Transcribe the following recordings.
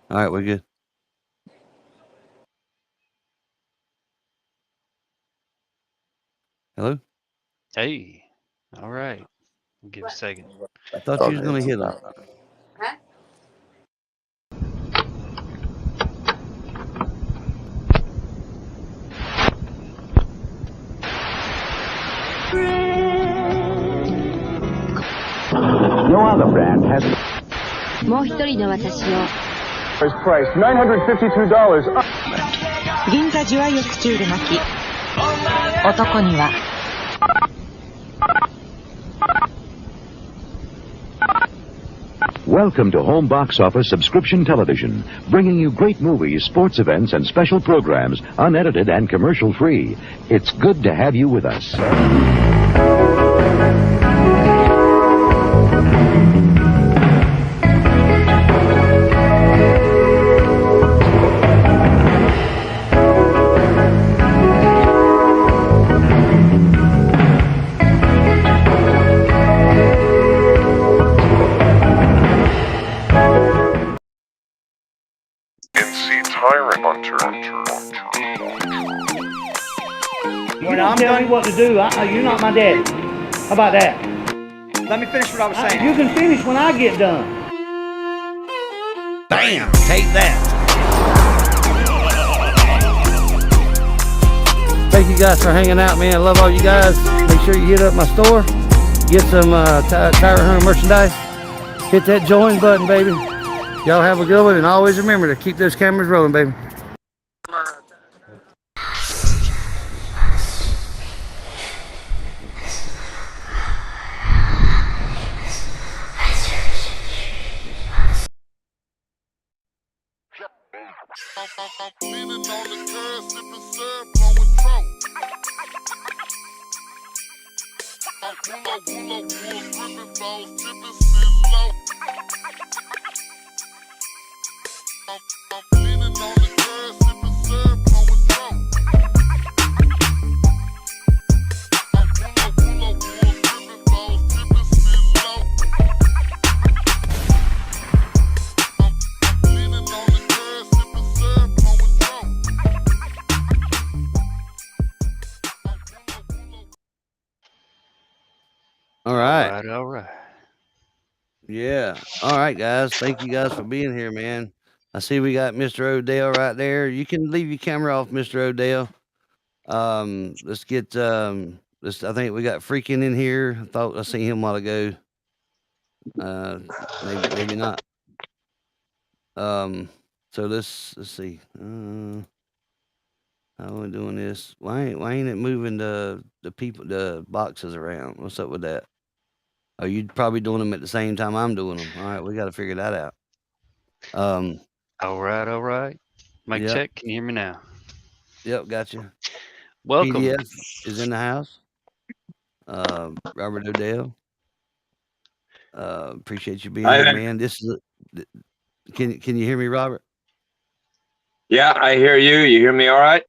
All right, we're good. Hello? Hey, all right. Give a second. I thought you was going to hit them. No other brand has もう一人の私を price $952. 銀座ジュア浴中で巻き男には Welcome to Home Box Office Subscription Television, bringing you great movies, sports events, and special programs, unedited and commercial-free. It's good to have you with us. Tyrant Hunter. When I'm telling you what to do, you're not my daddy. How about that? Let me finish what I was saying. You can finish when I get done. Bam! Take that. Thank you guys for hanging out, man. I love all you guys. Make sure you hit up my store. Get some Tyrant Hunter merchandise. Hit that join button, baby. Y'all have a good one, and always remember to keep those cameras rolling, baby. Leaning on the curb, sipping syrup, blowing throat. Pull up, gripping balls, tipping still low. Leaning on the curb, sipping syrup, blowing throat. Pull up, gripping balls, tipping still low. Leaning on the curb, sipping syrup, blowing throat. All right. All right. Yeah. All right, guys. Thank you guys for being here, man. I see we got Mr. Odell right there. You can leave your camera off, Mr. Odell. Let's get I think we got Freaking in here. I thought I seen him a while ago. Maybe not. So let's see. How are we doing this? Why ain't it moving the boxes around? What's up with that? Oh, you probably doing them at the same time I'm doing them. All right, we got to figure that out. All right. Mic Yep. check. Can you hear me now? Yep, gotcha. Welcome. PDF is in the house. Robert Odell. Appreciate you being here, man. This is can you hear me, Robert? Yeah, I hear you. You hear me all right?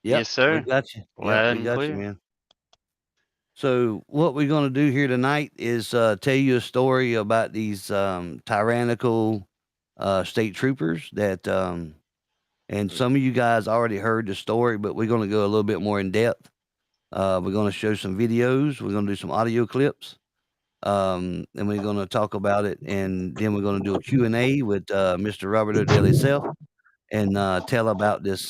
Yep, Yes, sir. we got you. Loud Yep, we and got clear. you, man. So what we're going to do here tonight is tell you a story about these tyrannical state troopers that and some of you guys already heard the story, but we're going to go a little bit more in depth. We're going to show some videos. We're going to do some audio clips. And we're going to talk about it, and then we're going to do a Q&A with Mr. Robert Odell himself and tell about this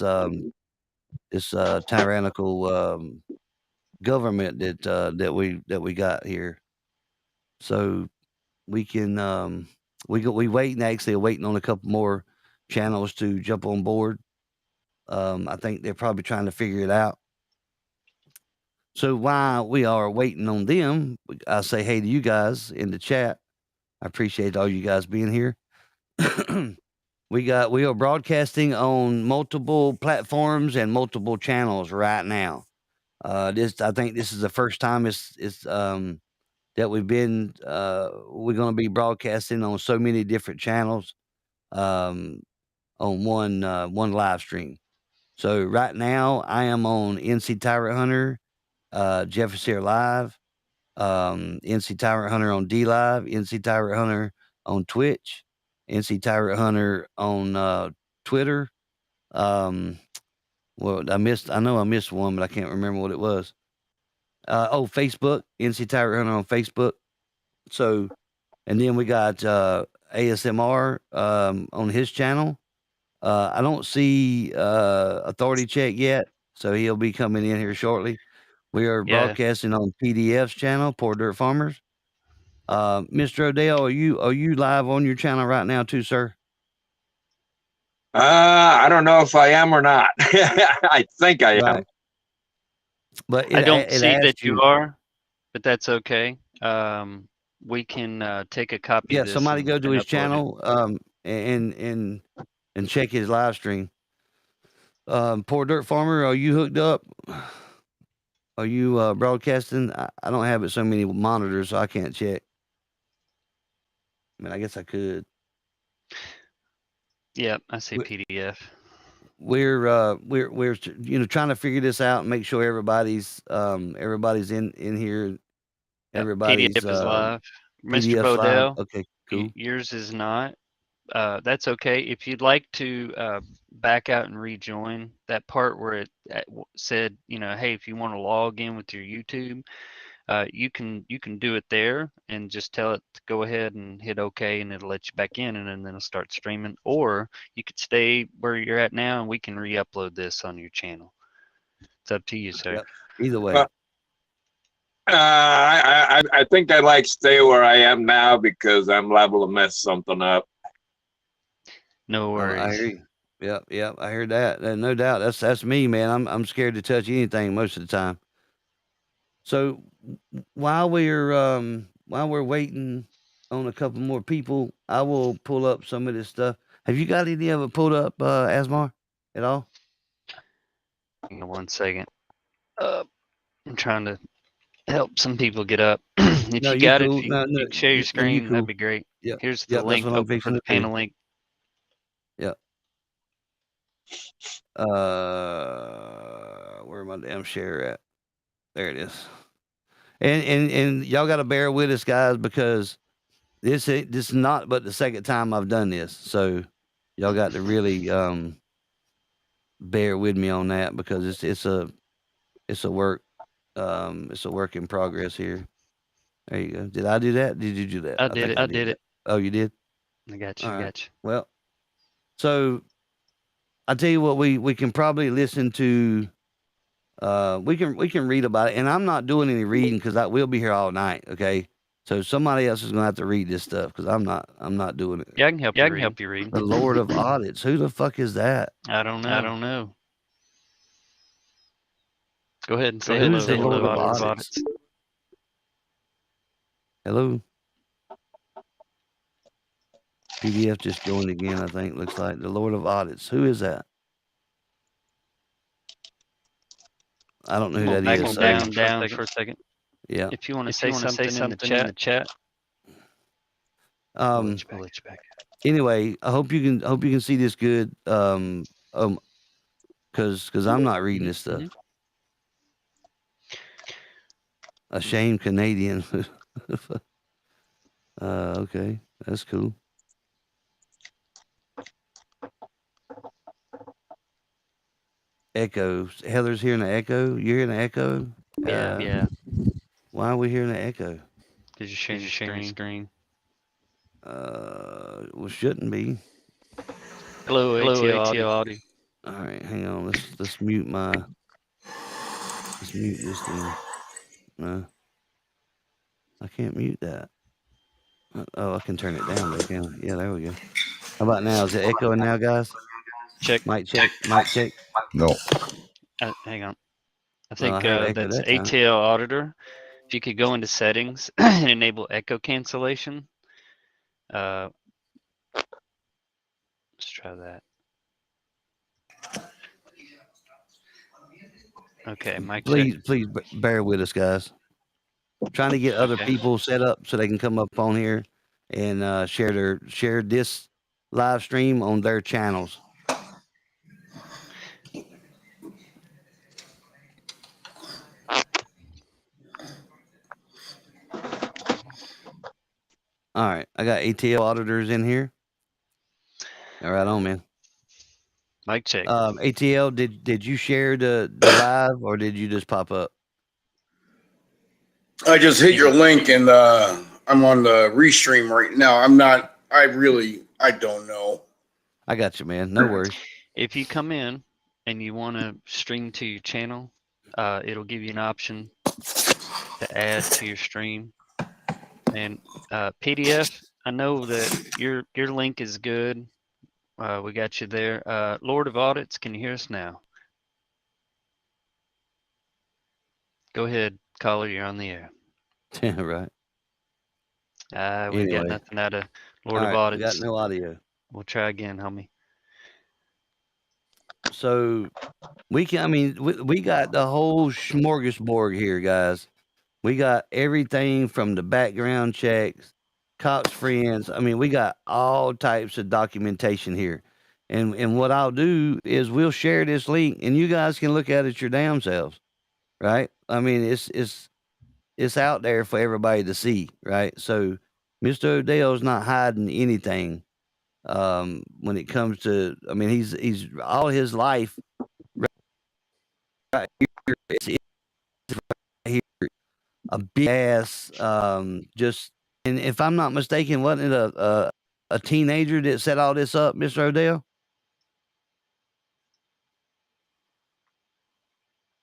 tyrannical government that we got here. So we can we waiting on a couple more channels to jump on board. I think they're probably trying to figure it out. So while we are waiting on them, I say hey to you guys in the chat. I appreciate all you guys being here. We are broadcasting on multiple platforms and multiple channels right now. I think this is the first time it's that we're going to be broadcasting on so many different channels on one live stream. So right now I am on NC Tyrant Hunter, Jefferson Live, NC Tyrant Hunter on D Live, NC Tyrant Hunter on Twitch, NC Tyrant Hunter on Twitter. Well, I know I missed one, but I can't remember what it was. Facebook, NC Tyrant Hunter on Facebook. So, and then we got ASMR on his channel. I don't see Authority Check yet, so he'll be coming in here shortly. We are broadcasting on PDF's channel, Poor Dirt Farmers. Mr. Odell, are you live on your channel right now too, sir? I don't know if I am or not. I think I am. But I don't see that you are, but that's okay. We can take a copy of this. Somebody go to his channel and check his live stream. Poor Dirt Farmer, are you hooked up? Are you broadcasting? I don't have it so many monitors, so I can't check. I mean, I guess I could. Yeah, I see PDF. We're trying to figure this out and make sure everybody's in here. Everybody's PDF is live. PDF's Mr. Bodell. Live. Okay, cool. Yours is not. That's okay. If you'd like to back out and rejoin that part where it said, hey, if you want to log in with your YouTube, you can do it there and just tell it to go ahead and hit OK, and it'll let you back in, and then it'll start streaming. Or you could stay where you're at now, and we can re-upload this on your channel. It's up to you, sir. Yep. Either way. I think I'd like to stay where I am now because I'm liable to mess something up. No worries. I hear you. Yep. I heard that. No doubt. That's me, man. I'm scared to touch anything most of the time. So while we're waiting on a couple more people, I will pull up some of this stuff. Have you got any of it pulled up, Asmar, at all? Hang on 1 second. I'm trying to help some people get up. If you got it, if you share your screen, that'd be great. Yep. Here's the link. Open for the panel link. Yep. Where my damn share at? There it is. And y'all got to bear with us, guys, because this is not but the second time I've done this. So y'all got to really bear with me on that, because it's a work in progress here. There you go. Did I do that? Did you do that? I did it. Oh, you did? I got you. All right. Got you. Well, so I tell you what, we can probably listen to. We can read about it, and I'm not doing any reading because I will be here all night. Okay, so somebody else is gonna have to read this stuff because I'm not doing it. Yeah, I can help. Help you read. The Lord of Audits. Who the fuck is that? I don't know. Go ahead and say hello. Who's the Lord of Audits? Hello. PDF just joined again. I think looks like the Lord of Audits. Who is that? I don't know who that is. Down for a second. Yeah. If you want to say something in the chat. I'll let you back. Anyway, I hope you can see this good. Because I'm not reading this stuff. Ashamed Canadian. Okay, that's cool. Echo. Heather's hearing the echo. You're hearing the echo? Yeah. Why are we hearing the echo? Because you're sharing your screen. Well, shouldn't be. Hello, ATL audio. All right, hang on. Let's mute this thing. No, I can't mute that. Oh, I can turn it down though, can I? Yeah, there we go. How about now? Is it echoing now, guys? Check. Mic check. No. Hang on. I think that's ATL Auditor. If you could go into settings and enable echo cancellation. Let's try that. Okay, mic check. Please bear with us, guys. I'm trying to get other people set up so they can come up on here and share this live stream on their channels. All right, I got ATL auditors in here. All right, on, man. Mic check. ATL, did you share the live or did you just pop up? I just hit your link and I'm on the restream right now. I don't know. I got you, man. No worries. If you come in and you want to stream to your channel, it'll give you an option to add to your stream. And PDF, I know that your link is good. We got you there. Lord of Audits, can you hear us now? Go ahead, caller. You're on the air. Right. We got Anyway. nothing out of Lord All of right, Audits. we got no audio. We'll try again, homie. So we got the whole smorgasbord here, guys. We got everything from the background checks, cops' friends. I mean, we got all types of documentation here. And what I'll do is we'll share this link and you guys can look at it your damn selves. Right? I mean, it's out there for everybody to see, right? So Mr. Odell's not hiding anything. When it comes to, I mean, he's all his life right here. It's right here, a big ass, just. And if I'm not mistaken, wasn't it a teenager that set all this up, Mr. Odell?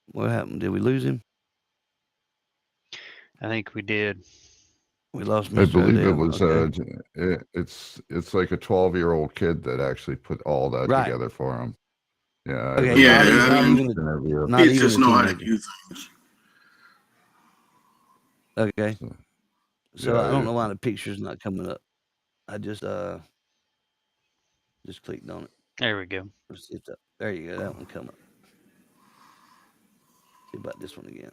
What happened? Did we lose him? I think we did. We lost Mr. I believe Odell. it was Okay. it's like a 12-year-old kid that actually put all that Right. together for him. Yeah. Okay. Not even just a know how to teenager. do things. Okay. So Yeah, I don't know why the picture's not coming up. I just clicked on it. There we go. Let's see if there you go. That one come up. See about this one again.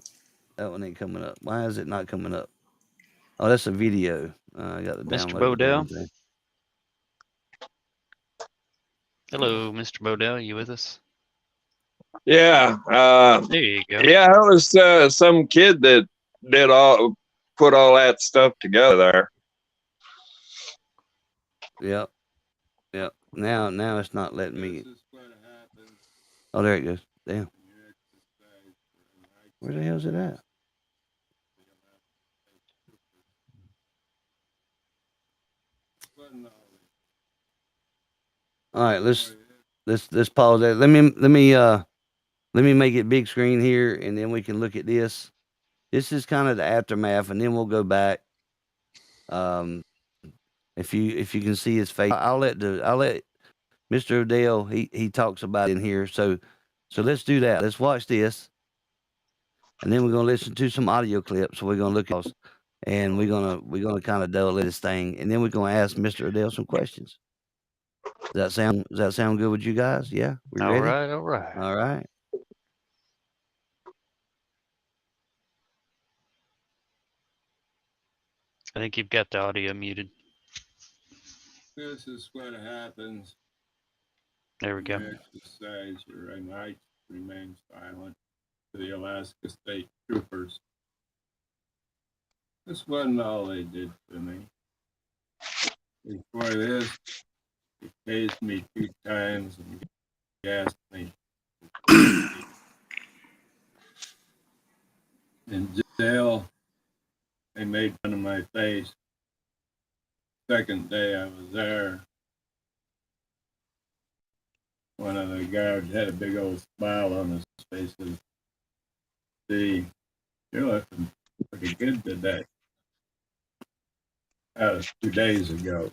That one ain't coming up. Why is it not coming up? Oh, that's a video. I got to download Mr. Bodell. the thing. Hello, Mr. Bodell. You with us? Yeah. There you go. Yeah, it was some kid that put all that stuff together there. Yep. Yep. Now it's not letting me. Oh, there it goes. Damn. Where the hell's it at? All right, let's pause that. Let me make it big screen here, and then we can look at this. This is kind of the aftermath, and then we'll go back. If you can see his face, I'll let Mr. Odell. He talks about it in here. So let's do that. Let's watch this, and then we're gonna listen to some audio clips. So we're gonna look at, and we're gonna kind of delve into this thing, and then we're gonna ask Mr. Odell some questions. Does that sound good with you guys? Yeah, we ready? All right. All right. I think you've got the audio muted. This is what happens. There we go. Exercise your rights remain silent to the Alaska State Troopers. This wasn't all they did to me. Before this, they tased me 2 times and gassed me. In jail, they made fun of my face. Second day I was there, one of the guards had a big old smile on his face and said, "See, you're looking pretty good today." That was 2 days ago.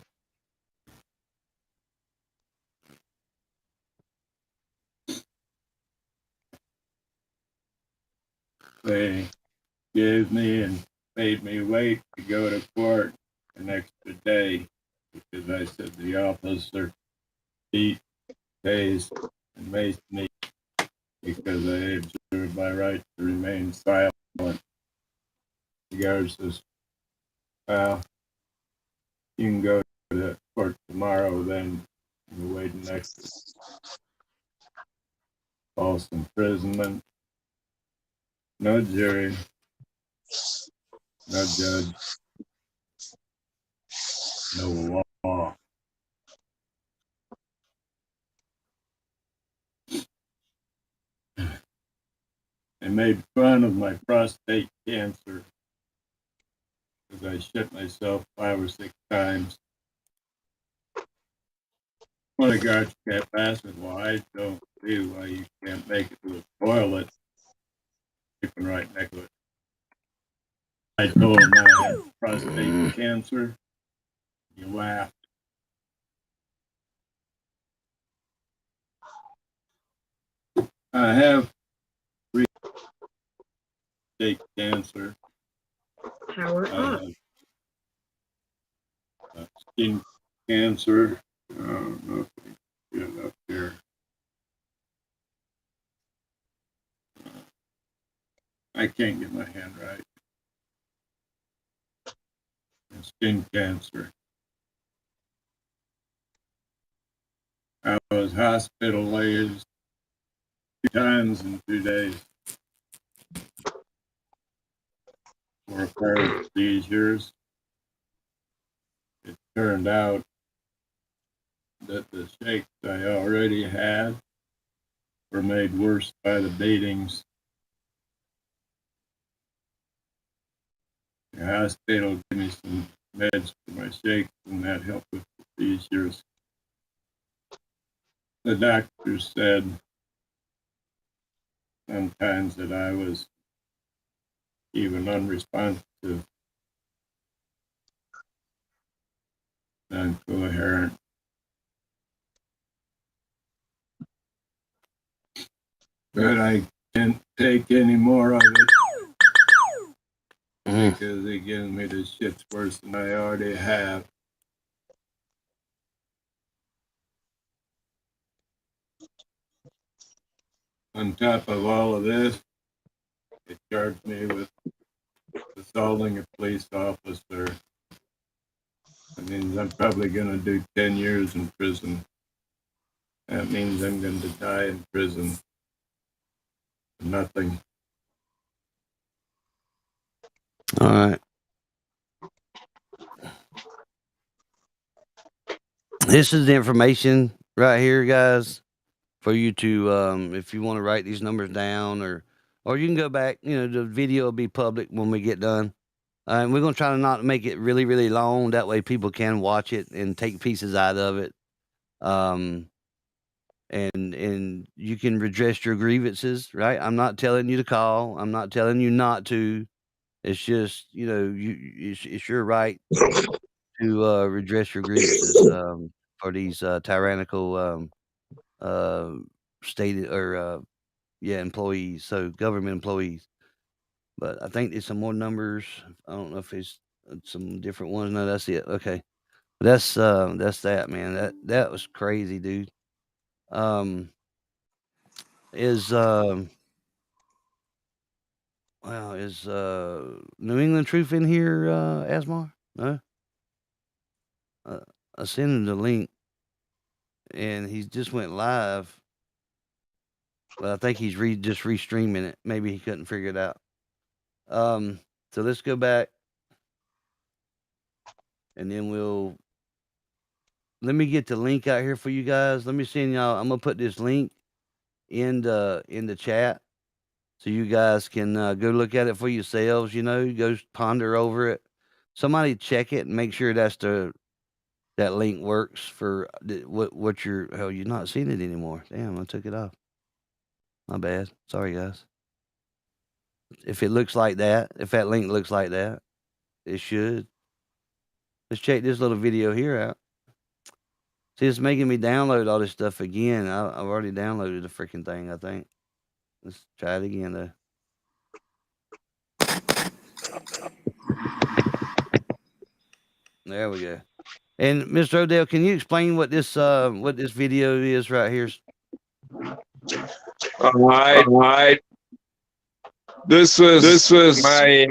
They gave me and made me wait to go to court an extra day because I said the officer beat, tased, and maced me because I observed my right to remain silent. The guard says, "Well, you can go to the court tomorrow then. You're waiting next false imprisonment. No jury, no judge, no law." made fun of my prostate cancer because I shit myself 5 or 6 times. One of the guards kept asking, well, I don't see why you can't make it to the toilet. Sleeping right next to it. I told him I had prostate cancer. He laughed. I have prostate cancer. Power up. Skin cancer. I don't know if I get it up here. I can't get my hand right. Skin cancer. I was hospitalized 2 times in 2 days for a pair of seizures. It turned out that the shakes I already had were made worse by the beatings. The hospital gave me some meds for my shakes, and that helped with the seizures. The doctor said sometimes that I was even unresponsive, incoherent. But I can't take any more of it because it gives me the shits worse than I already have. On top of all of this, they charged me with assaulting a police officer. That means I'm probably going to do 10 years in prison. That means I'm going to die in prison for nothing. All right. This is the information right here, guys, for you to, if you want to write these numbers down, or you can go back. You know, the video will be public when we get done. And we're going to try to not make it really, really long. That way people can watch it and take pieces out of it. And you can redress your grievances, right? I'm not telling you to call. I'm not telling you not to. It's just, you know, it's your right to redress your grievances for these tyrannical state or employees, so government employees. But I think there's some more numbers. I don't know if it's some different ones. No, that's it. Okay, that's that, man. That was crazy, dude. Is wow, is New England Truth in here, Asmar? No. I sent him the link, and he just went live. But I think he's just restreaming it. Maybe he couldn't figure it out. So let's go back, and then let me get the link out here for you guys. Let me send y'all. I'm gonna put this link in the chat, so you guys can go look at it for yourselves. You know, go ponder over it. Somebody check it and make sure that link works for what you're. Hell, you're not seeing it anymore. Damn, I took it off. My bad. Sorry, guys. If it looks like that, if that link looks like that, it should. Let's check this little video here out. See, it's making me download all this stuff again. I've already downloaded the freaking thing, I think. Let's try it again, though. There we go. And Mr. Odell, can you explain what this video is right here? All right. This was my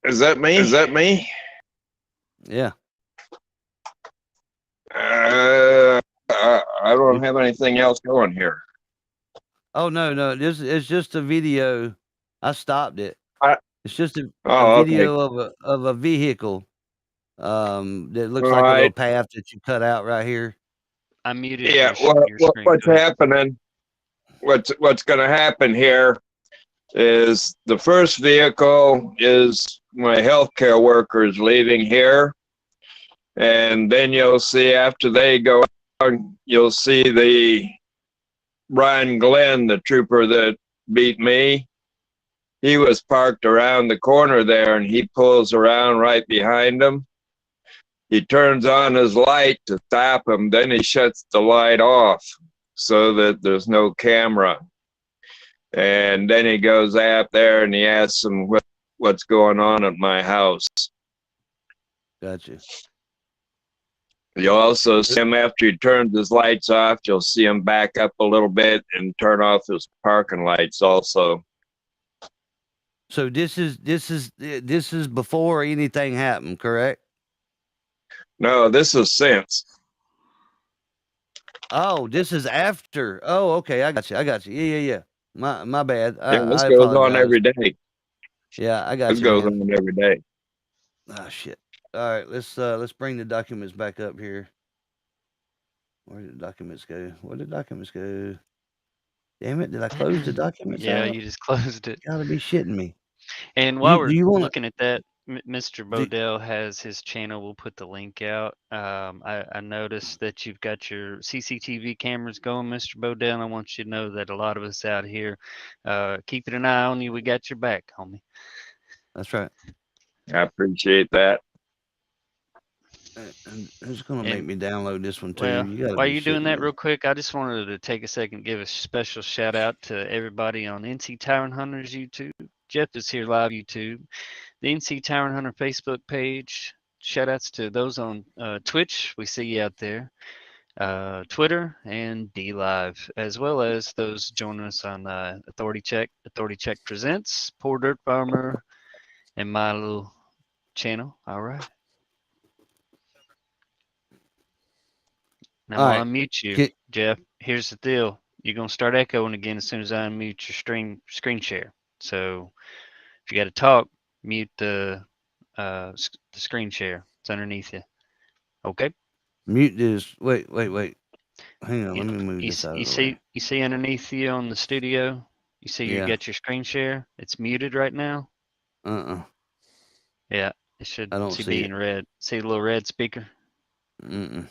is that me? Is that me? Yeah. I don't have anything else going here. Oh no, this is just a video. I stopped it. It's just a video of a vehicle that looks like a little path that you cut out right here. I muted Yeah, your screen. what's Go ahead. happening? What's going to happen here is the first vehicle is my healthcare workers leaving here, and then you'll see after they go out, you'll see the Brian Glenn, the trooper that beat me. He was parked around the corner there, and he pulls around right behind him. He turns on his light to stop him, then he shuts the light off so that there's no camera. And then he goes out there and he asks him what's going on at my house. Gotcha. You'll also see him after he turns his lights off, you'll see him back up a little bit and turn off his parking lights also. So this is before anything happened, correct? No, this is since. Oh, this is after. Oh, okay. I got you. Yeah. My bad. Yeah, this I goes apologize. on every day. Yeah, I got This you. goes Man. on every day. Oh shit. All right, let's bring the documents back up here. Where did the documents go? Where did the documents go? Damn it! Did I close the documents Yeah, out? you just closed it. Gotta be shitting me. And while Do we're you wanna- looking at that, Mr. Bodell has his channel. We'll put the link out. I noticed that you've got your CCTV cameras going, Mr. Bodell. I want you to know that a lot of us out here keeping an eye on you. We got your back, homie. That's right. I appreciate that. And who's gonna make me download this one too? Well, You gotta while be you're doing shitting that me. real quick, I just wanted to take a second and give a special shout out to everybody on NC Tyrant Hunters YouTube. Jeff is here live YouTube. The NC Tyrant Hunter Facebook page. Shout outs to those on Twitch. We see you out there. Twitter and D Live, as well as those joining us on Authority Check. Authority Check Presents, Poor Dirt Farmer, and my little channel. All right. Now I'll unmute you, Jeff. Here's the deal. You're gonna start echoing again as soon as I unmute your screen share. So if you got to talk, mute the screen share. It's underneath you. Okay. Mute this. Wait. Hang on. Let me move this out of the way. You see underneath you on the studio. You see you got your screen share. It's muted right now. Yeah, it should. I don't see be in red. See the little red speaker. You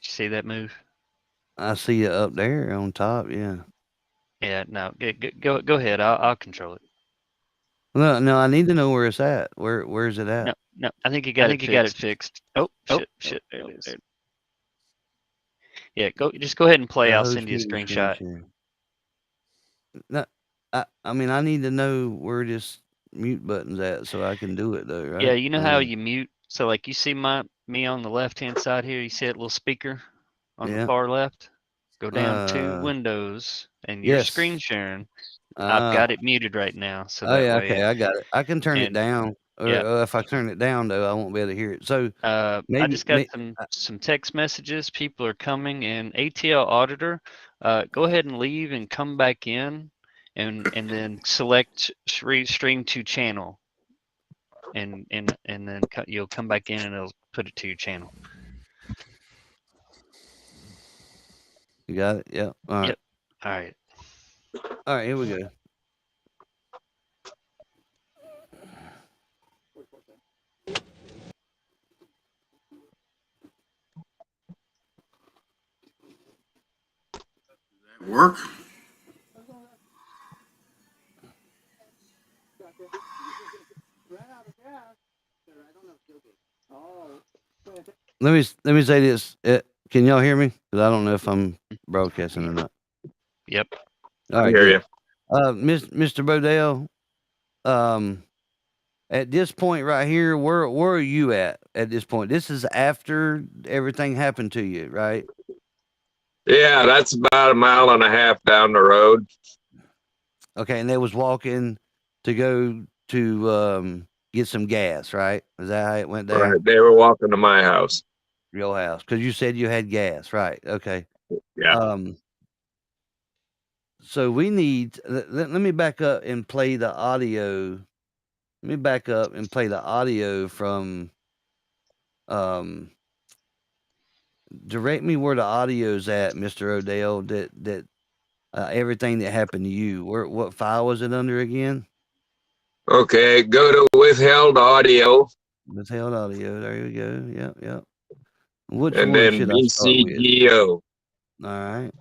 see that move? I see it up there on top. Yeah. Yeah. No. Go ahead. I'll control it. No. I need to know where it's at. Where's it at? No. I think you got it fixed. Oh shit. There it is. Yeah. Just go ahead and play. I'll send you a screenshot. No. I mean, I need to know where this mute button's at so I can do it though, right? Yeah. You know how you mute? So like you see me on the left-hand side here. You see that little speaker on the far left? Go down 2 windows and your screen sharing. I've got it muted right now. So that way, okay, I got it. I can turn it down. Or if I turn it down though, I won't be able to hear it. So I just got some text messages. People are coming, and ATL auditor, go ahead and leave and come back in, and then select stream to channel, and then you'll come back in and it'll put it to your channel. You got it? Yeah. All right. Yep. All right. All right, here we go. Work? Let me say this. Can y'all hear me? Because I don't know if I'm broadcasting or not. Yep. All right. I hear you. Mr. Bodell, at this point right here, where are you at this point? This is after everything happened to you, right? Yeah, that's about 1.5 miles down the road. Okay, and they was walking to go to get some gas, right? Is that how it went down? Right, they were walking to my house. Your house, because you said you had gas, right? Okay. Yeah. So we need. Let me back up and play the audio. Let me back up and play the audio from direct me where the audio's at, Mr. Odell. That everything that happened to you. What file was it under again? Okay, go to withheld audio. Withheld audio. There you go. Yep. Which and one then should I start with? BCGO. All right.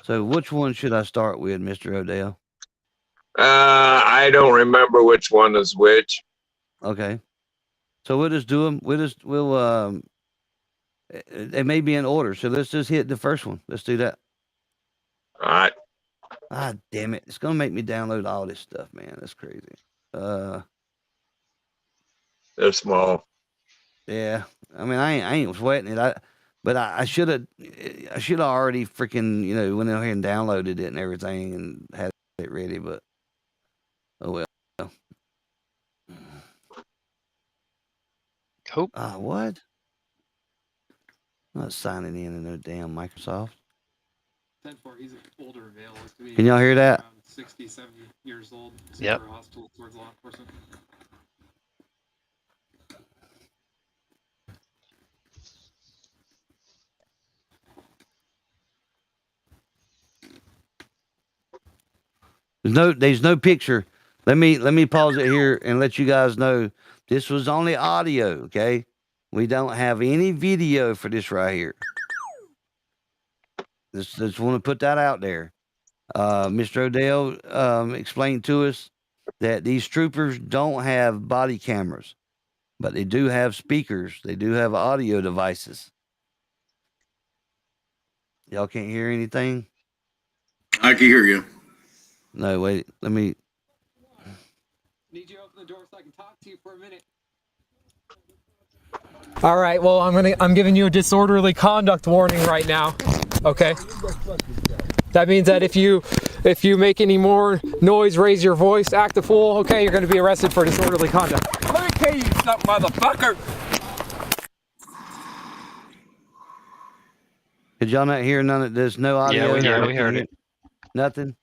So which one should I start with, Mr. Odell? I don't remember which one is which. Okay. So we'll just do them. It may be in order. So let's just hit the first one. Let's do that. All right. Ah, damn it. It's going to make me download all this stuff, man. That's crazy. They're small. Yeah. I mean, I ain't sweating it. But I should have already freaking, went out here and downloaded it and everything and had it ready, but oh well. Hope. What? I'm not signing in no damn Microsoft. 10-4, he's an older male. Can y'all hear that? 60, 70 years old. Yep. Super hostile towards law enforcement. There's no picture. Let me pause it here and let you guys know this was only audio, okay? We don't have any video for this right here. Just want to put that out there. Mr. Odell explained to us that these troopers don't have body cameras, but they do have speakers. They do have audio devices. Y'all can't hear anything? I can hear you. No, wait. Let me. Need you to open the door so I can talk to you for a minute. All right. Well, I'm giving you a disorderly conduct warning right now. Okay. That means that if you make any more noise, raise your voice, act a fool, okay, you're going to be arrested for disorderly conduct. Let me tell you something, motherfucker. Did y'all not hear none of this? No audio? Yeah, we heard it. Nothing?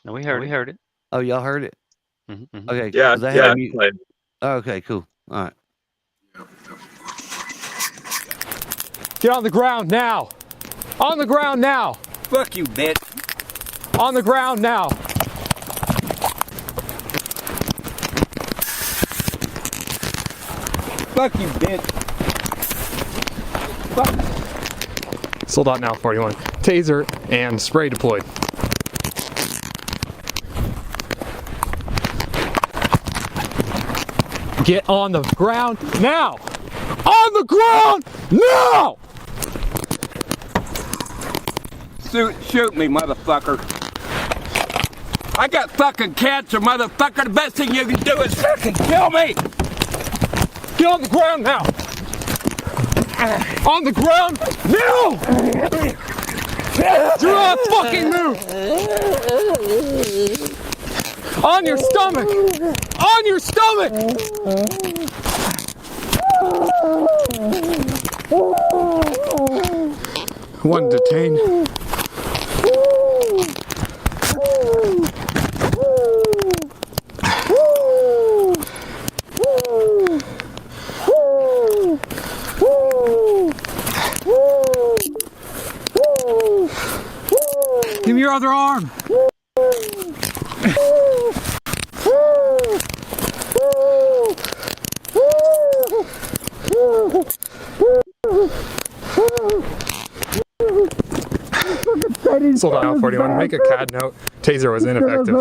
No, we heard it. Oh, y'all heard it? Mm-hmm. Okay. Yeah. Oh, okay, cool. All right. Get on the ground now. On the ground now. Fuck you, bitch. On the ground now. Fuck you, bitch. Fuck. Sold out now, 41. Taser and spray deployed. Get on the ground now! On the ground now! Shoot me, motherfucker. I got fucking cancer, motherfucker. The best thing you can do is fucking kill me. Get on the ground now! On the ground now! Do not fucking move! On your stomach! On your stomach! One detained. Give me your other arm. Sold out 41. Make a CAD note. Taser was ineffective.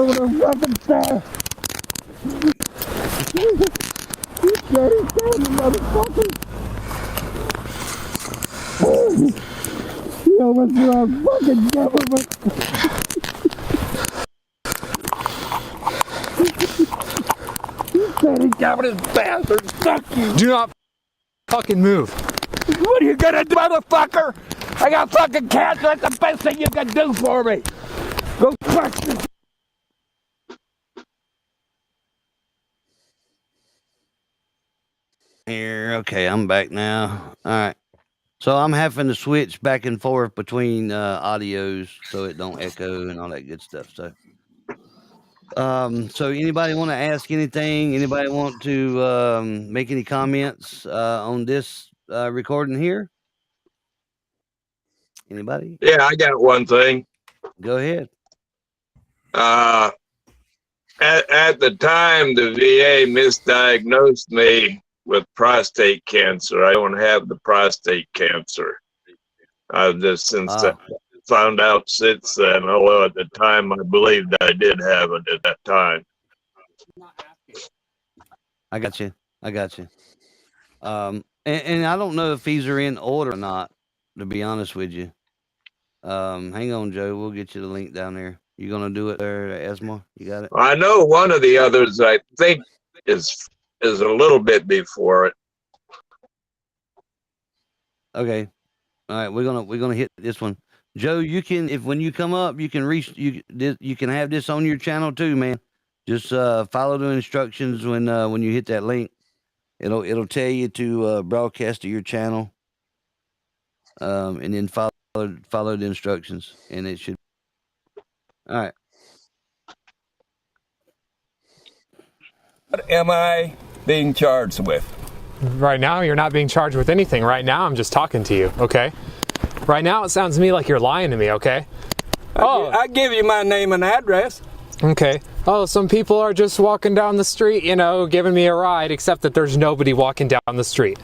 Yo, what's wrong? Fucking government. You government bastards. Fuck you. Do not fucking move. What are you gonna do, motherfucker? I got fucking cancer. That's the best thing you can do for me. Go fuck this. Here, okay, I'm back now. All right. So I'm having to switch back and forth between audios so it don't echo and all that good stuff. So anybody want to ask anything? Anybody want to make any comments on this recording here? Anybody? Yeah, I got one thing. Go ahead. At the time, the VA misdiagnosed me with prostate cancer. I don't have the prostate cancer. I've just found out since then, although at the time I believed I did have it at that time. I got you. And I don't know if these are in order or not, to be honest with you. Hang on, Joe. We'll get you the link down there. You gonna do it there, Esma? You got it? I know one of the others I think is a little bit before it. Okay. All right, we're gonna hit this one. Joe, you can, if when you come up, you can you can have this on your channel too, man. Just follow the instructions when you hit that link. It'll tell you to broadcast to your channel, and then follow the instructions, and it should. All right. What am I being charged with? Right now, you're not being charged with anything. Right now, I'm just talking to you, okay? Right now, it sounds to me like you're lying to me, okay? I give you my name and address. Okay. Oh, some people are just walking down the street, giving me a ride, except that there's nobody walking down the street.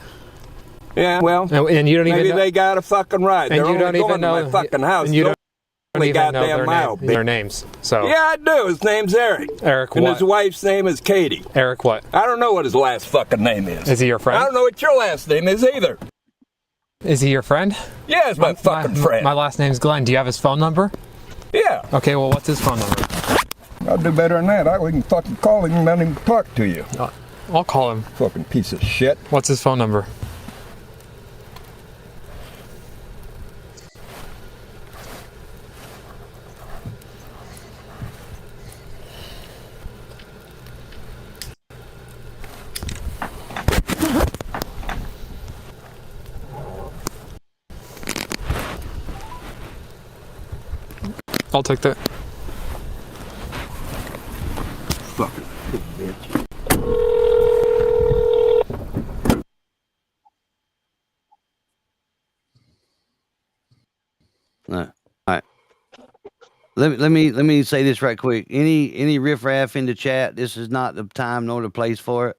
Yeah, well, and you don't even maybe know, they got a fucking ride. And They're you don't only even going know to my fucking house. And you don't even know their names. So yeah, I do. His name's Eric. Eric and what? His wife's name is Katie. Eric what? I don't know what his last fucking name is. Is he your friend? I don't know what your last name is either. Is he your friend? Yeah, he's my fucking friend. My last name's Glenn. Do you have his phone number? Yeah. Okay, well, what's his phone number? I'll do better than that. I can fucking call him and let him talk to you. I'll call him. Fucking piece of shit. What's his phone number? I'll take that. Fucking bitch. All right. Let me say this right quick. Any riffraff in the chat, this is not the time nor the place for it.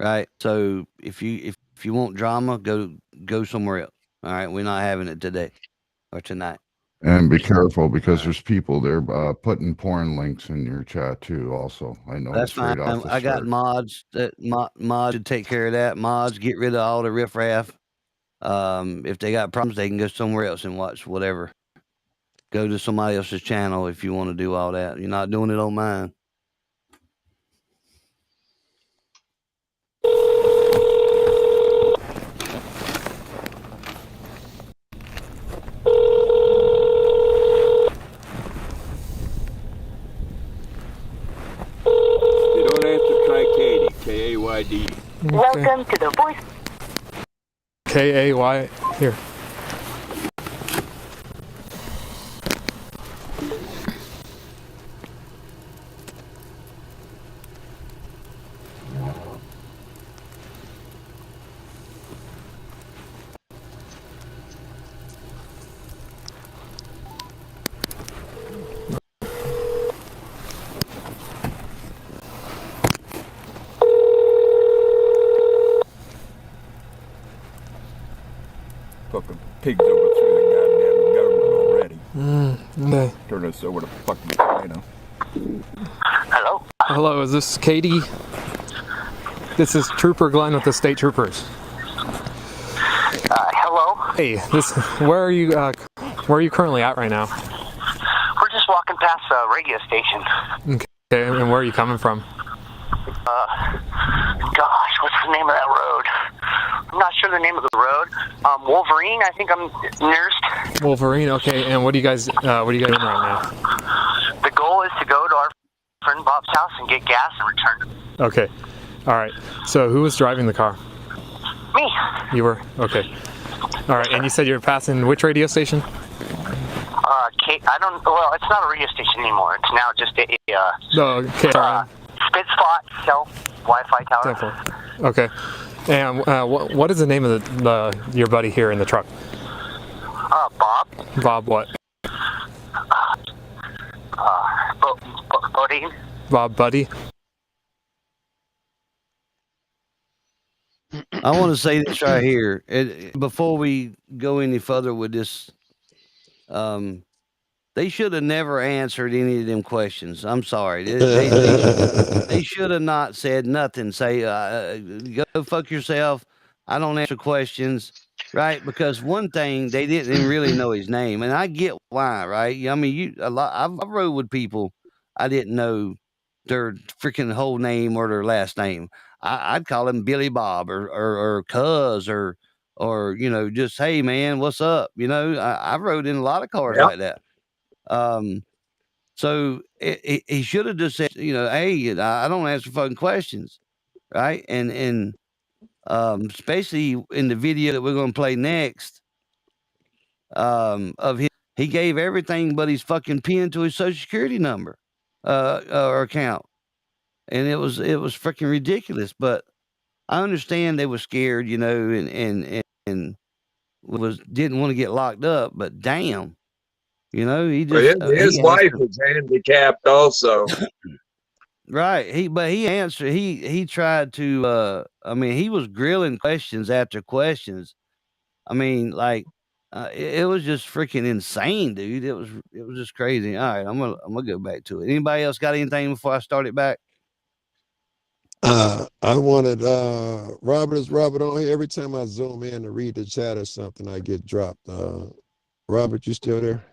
Right? So if you want drama, go somewhere else. All right, we're not having it today or tonight. And be careful because there's people there putting porn links in your chat too. Also, I know That's fine. I got mods that mods to take care of that. Mods get rid of all the riffraff. If they got problems, they can go somewhere else and watch whatever. Go to somebody else's channel if you want to do all that. You're not doing it on mine. You don't answer, try Katie. K-A-Y-D. Okay. Welcome to the voice. K-A-Y. Here. Fucking pigs overthrew the goddamn government already. Okay. Turn us over to fucking China. Hello? Hello, is this Katie? This is Trooper Glenn with the State Troopers. Hello? Hey, where are you currently at right now? We're just walking past a radio station. Okay, and where are you coming from? Gosh, what's the name of that road? I'm not sure the name of the road. Wolverine, I think I'm nearest. Wolverine, okay, and what are you guys doing right now? The goal is to go to our friend Bob's house and get gas and return. Okay, alright, so who was driving the car? Me. You were? Okay. Alright, and you said you were passing which radio station? Well, it's not a radio station anymore. It's now just a spit spot cell Wi-Fi tower. Definitely. Okay. And what is the name of your buddy here in the truck? Bob. Bob what? Bodine. Bob Buddy. I want to say this right here. Before we go any further with this, they should have never answered any of them questions. I'm sorry. They should have not said nothing. Say, go fuck yourself. I don't answer questions, right? Because one thing, they didn't really know his name, and I get why, right? I mean, I've rode with people I didn't know their freaking whole name or their last name. I'd call him Billy Bob or Cuz or just, hey man, what's up? I rode in a lot of cars like that. So he should have just said, hey, I don't answer fucking questions, right? And especially in the video that we're going to play next, of him, he gave everything but his fucking PIN to his Social Security number, or account, and it was freaking ridiculous. But I understand they were scared, and didn't want to get locked up. But damn. He just his wife was handicapped also. Right. He answered. He tried to. He was grilling questions after questions. It was just freaking insane, dude. It was just crazy. All right, I'm gonna go back to it. Anybody else got anything before I start it back? I wanted Robert. Is Robert on here? Every time I zoom in to read the chat or something, I get dropped. Robert, you still there?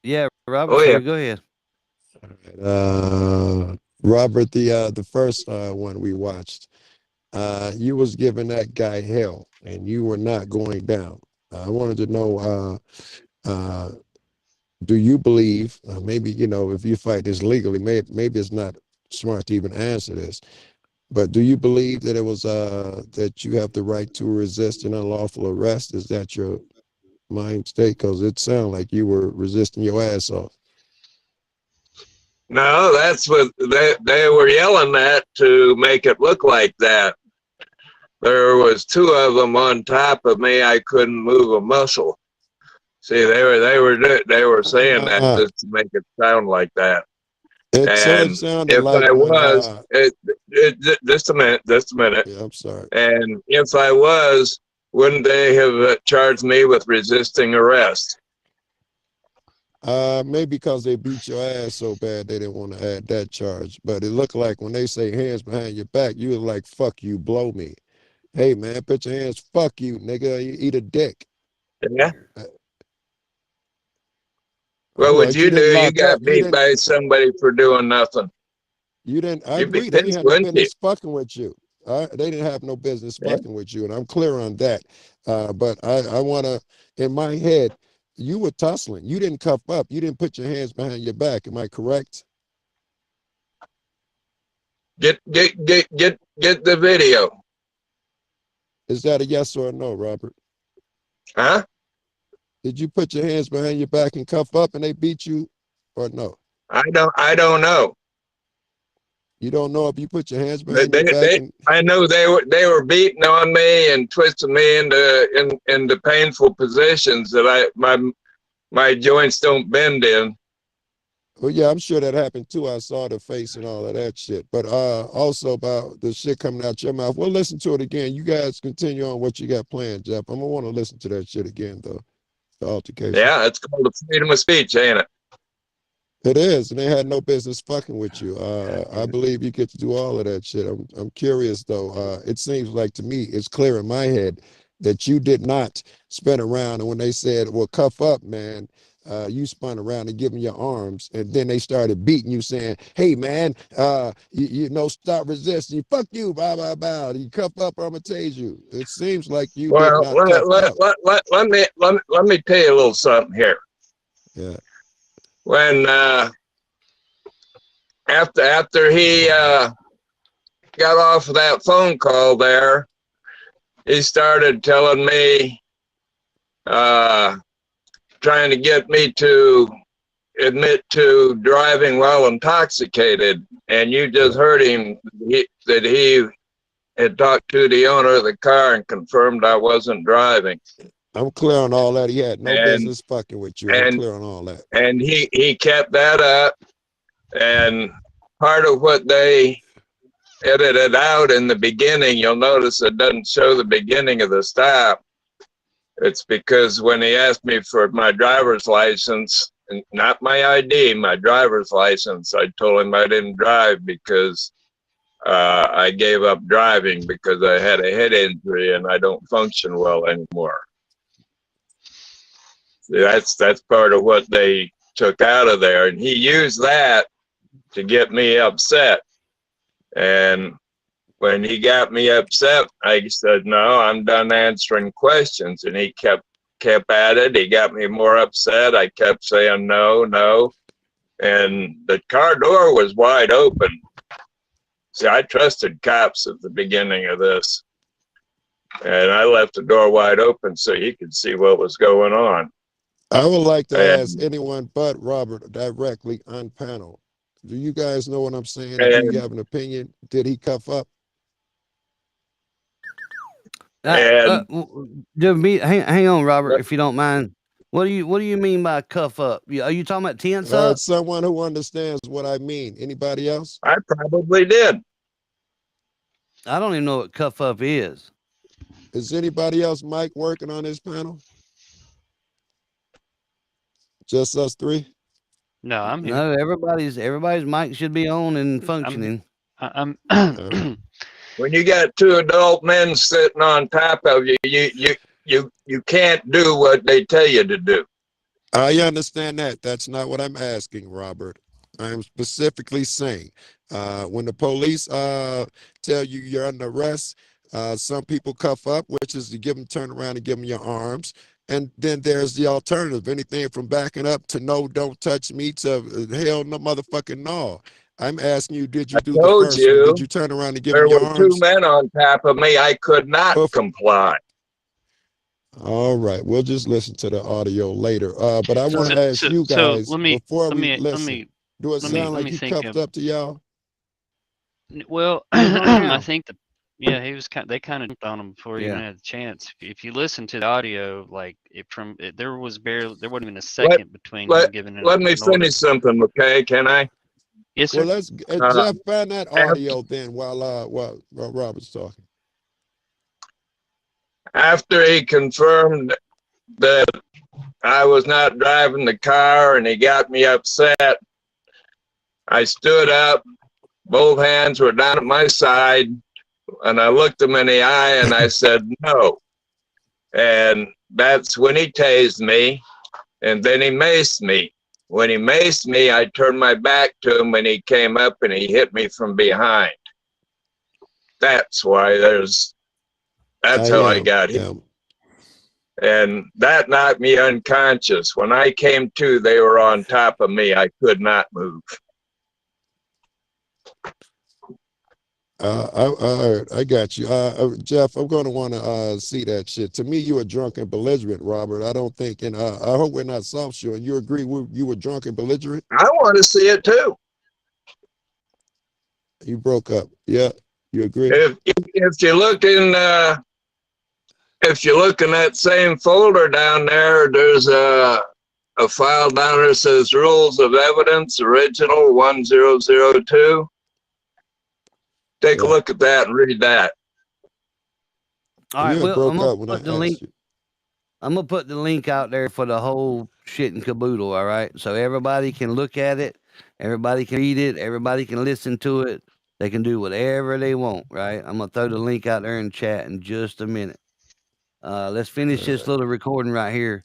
Yeah, Robert. Oh, yeah. Go ahead. Robert, the first one we watched, you was giving that guy hell, and you were not going down. I wanted to know, do you believe, maybe, if you fight this legally, maybe it's not smart to even answer this, but do you believe that it was that you have the right to resist an unlawful arrest? Is that your mind state? Because it sounded like you were resisting your ass off. No, that's what they were yelling at to make it look like that. There was two of them on top of me. I couldn't move a muscle. See, they were saying that just to make it sound like that. And if like I was, just a minute. Yeah, I'm sorry. And if I was, wouldn't they have charged me with resisting arrest? Maybe because they beat your ass so bad they didn't want to add that charge. But it looked like when they say hands behind your back, you were like, fuck you, blow me. Hey man, put your hands, fuck you, nigga, you eat a dick. Yeah. Well, what you do, you got beat by somebody for doing nothing. You didn't, I agree, they didn't have no business fucking with you. They didn't have no business fucking with you, and I'm clear on that. But I want to, in my head, you were tussling. You didn't cuff up. You didn't put your hands behind your back. Am I correct? Get the video. Is that a yes or a no, Robert? Huh? Did you put your hands behind your back and cuff up and they beat you, or no? I don't know. You don't know if you put your hands behind your back? I know they were beating on me and twisting me into painful positions that my joints don't bend in. Well, yeah, I'm sure that happened too. I saw the face and all of that shit. But also about the shit coming out your mouth. We'll listen to it again. You guys continue on what you got planned, Jeff. I'm gonna want to listen to that shit again, though. The altercation. Yeah, it's called the freedom of speech, ain't it? It is, and they had no business fucking with you. I believe you get to do all of that shit. I'm curious though. It seems like to me, it's clear in my head that you did not spin around, and when they said, "Well, cuff up, man," you spun around and give them your arms, and then they started beating you, saying, "Hey, man, stop resisting. Fuck you, blah blah blah. You cuff up, or I'm gonna tase you." It seems like you did not cuff up. Let me tell you a little something here. Yeah. When after he got off of that phone call there, he started telling me, trying to get me to admit to driving while intoxicated, and you just heard him that he had talked to the owner of the car and confirmed I wasn't driving. I'm clear on all that. He had no And- business fucking with you. I'm and- clear on all that. And he kept that up. And part of what they edited out in the beginning, you'll notice it doesn't show the beginning of the stop. It's because when he asked me for my driver's license, and not my ID, my driver's license, I told him I didn't drive because I gave up driving because I had a head injury and I don't function well anymore. That's part of what they took out of there, and he used that to get me upset. And when he got me upset, I said, "No, I'm done answering questions." And he kept at it. He got me more upset. I kept saying no, no, and the car door was wide open. See, I trusted cops at the beginning of this, and I left the door wide open so he could see what was going on. I would like to ask anyone but Robert directly on panel. Do you guys know what I'm saying? Do you have an opinion? Did he cuff up? Hang on, Robert, if you don't mind. What do you mean by cuff up? Are you talking about tense up? Someone who understands what I mean. Anybody else? I probably did. I don't even know what cuff up is. Is anybody else, Mike, working on this panel? Just us three? No, I'm here. No, everybody's mic should be on and functioning. I'm When you got two adult men sitting on top of you, you can't do what they tell you to do. I understand that. That's not what I'm asking, Robert. I'm specifically saying, when the police tell you you're under arrest, some people cuff up, which is to turn around and give them your arms. And then there's the alternative, anything from backing up to no, don't touch me to hell no motherfucking no. I'm asking you, did you do the first one? Did you turn around and give them your arms? There were two men on top of me. I could not comply. All right, we'll just listen to the audio later. But I want to ask you guys before we listen. Do it sound like he cuffed up to y'all? Well, I think he was they kind of jumped on him before he even had the chance. If you listen to the audio, like there wasn't even a second between him giving it. Let me finish something, okay? Can I? Yes, sir. Well, let's Jeff find that audio then while Robert's talking. After he confirmed that I was not driving the car and he got me upset, I stood up, both hands were down at my side, and I looked him in the eye and I said, no. And that's when he tased me, and then he maced me. When he maced me, I turned my back to him and he came up and he hit me from behind. That's why that's how I got hit. And that knocked me unconscious. When I came to, they were on top of me. I could not move. I got you. Jeff, I'm going to want to see that shit. To me, you were drunk and belligerent, Robert. I don't think, and I hope we're not soft shoring. You agree you were drunk and belligerent? I want to see it too. You broke up. Yeah, you agree? If you look in, if you look in that same folder down there, there's a file down there that says Rules of Evidence, Original 1002. Take a look at that and read that. All right, well, I'm gonna put the link. I'm gonna put the link out there for the whole shit and caboodle. All right, so everybody can look at it, everybody can read it, everybody can listen to it. They can do whatever they want. Right? I'm gonna throw the link out there in chat in just a minute. Let's finish this little recording right here,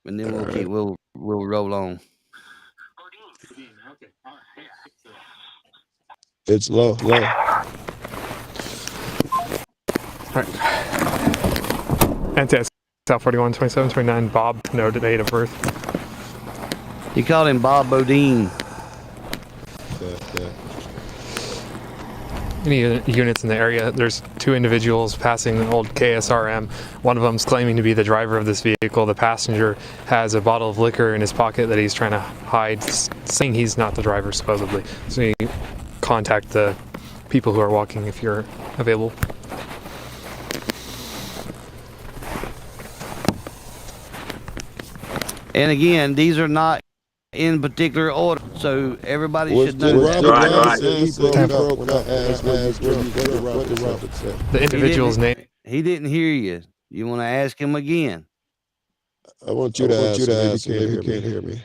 and then we'll roll on. It's low. Right. NTS South 41, 27, 29, Bob, no date of birth. He called him Bob Bodell. Any units in the area, there's two individuals passing an old KSRM. One of them's claiming to be the driver of this vehicle. The passenger has a bottle of liquor in his pocket that he's trying to hide, saying he's not the driver, supposedly. So you contact the people who are walking if you're available. And again, these are not in particular order, so everybody should know Did that. Robert said he broke when I asked where you drunk? What did Robert say? The individual's name. He didn't hear you. You want to ask him again? I want you to ask him if you can't hear me.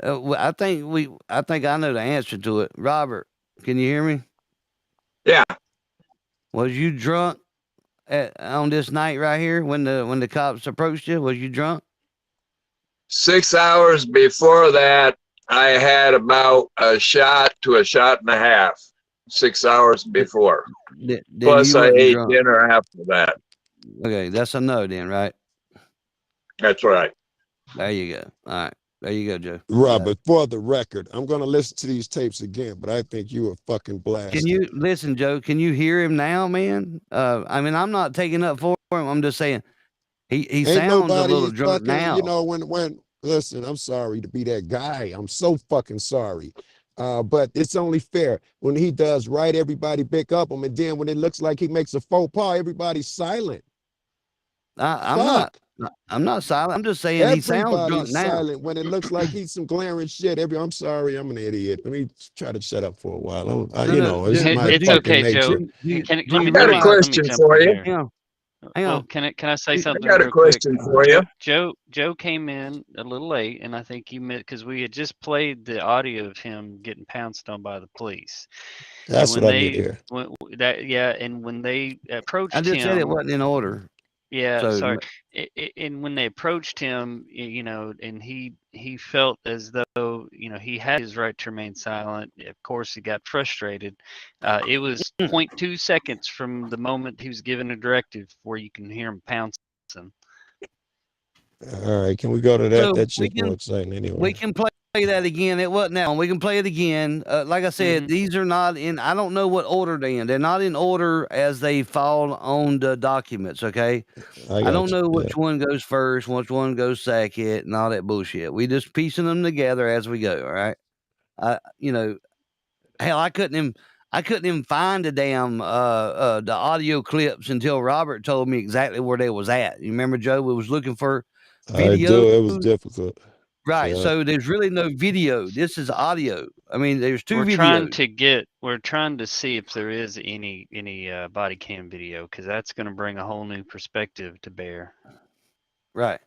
Well, I think I know the answer to it. Robert, can you hear me? Yeah. Was you drunk on this night right here when the cops approached you? Was you drunk? 6 hours before that, I had about a shot to a shot and a half. 6 hours before. Plus, I ate dinner after that. Okay, that's a no then, right? That's right. There you go. All right. There you go, Joe. Robert, for the record, I'm going to listen to these tapes again, but I think you were fucking blasted. Can you listen, Joe? Can you hear him now, man? I mean, I'm not taking up for him. I'm just saying he sounds a little drunk now. You know, when listen, I'm sorry to be that guy. I'm so fucking sorry. But it's only fair when he does right, everybody pick up him, and then when it looks like he makes a faux pas, everybody's silent. I'm not silent. I'm just saying he sounds drunk now. Silent when it looks like he's some glaring shit. I'm sorry, I'm an idiot. Let me try to shut up for a while. It's okay, Joe. I got a question for you. Hang on. Can I say something? I got a question for you. Joe came in a little late, and I think you meant because we had just played the audio of him getting pounced on by the police. That's what I need to hear. And when they approached him, I just said it wasn't in order. Yeah, So- sorry. And when they approached him, you know, and he felt as though, you know, he had his right to remain silent. Of course, he got frustrated. It was 0.2 seconds from the moment he was given a directive where you can hear him pouncing. All right, can we go to that? So That shit's more exciting anyway. We can play that again. It wasn't that one. We can play it again. Like I said, these are not in. I don't know what order they're in. They're not in order as they fall on the documents. Okay. I don't know which one goes first, which one goes second, and all that bullshit. We just piecing them together as we go. All right. You know, hell, I couldn't even find the damn the audio clips until Robert told me exactly where they was at. You remember, Joe? We was looking for video. I do. It was difficult. Right. Yeah. So there's really no video. This is audio. I mean, there's two We're videos. trying to see if there is any body cam video, because that's going to bring a whole new perspective to bear. Right.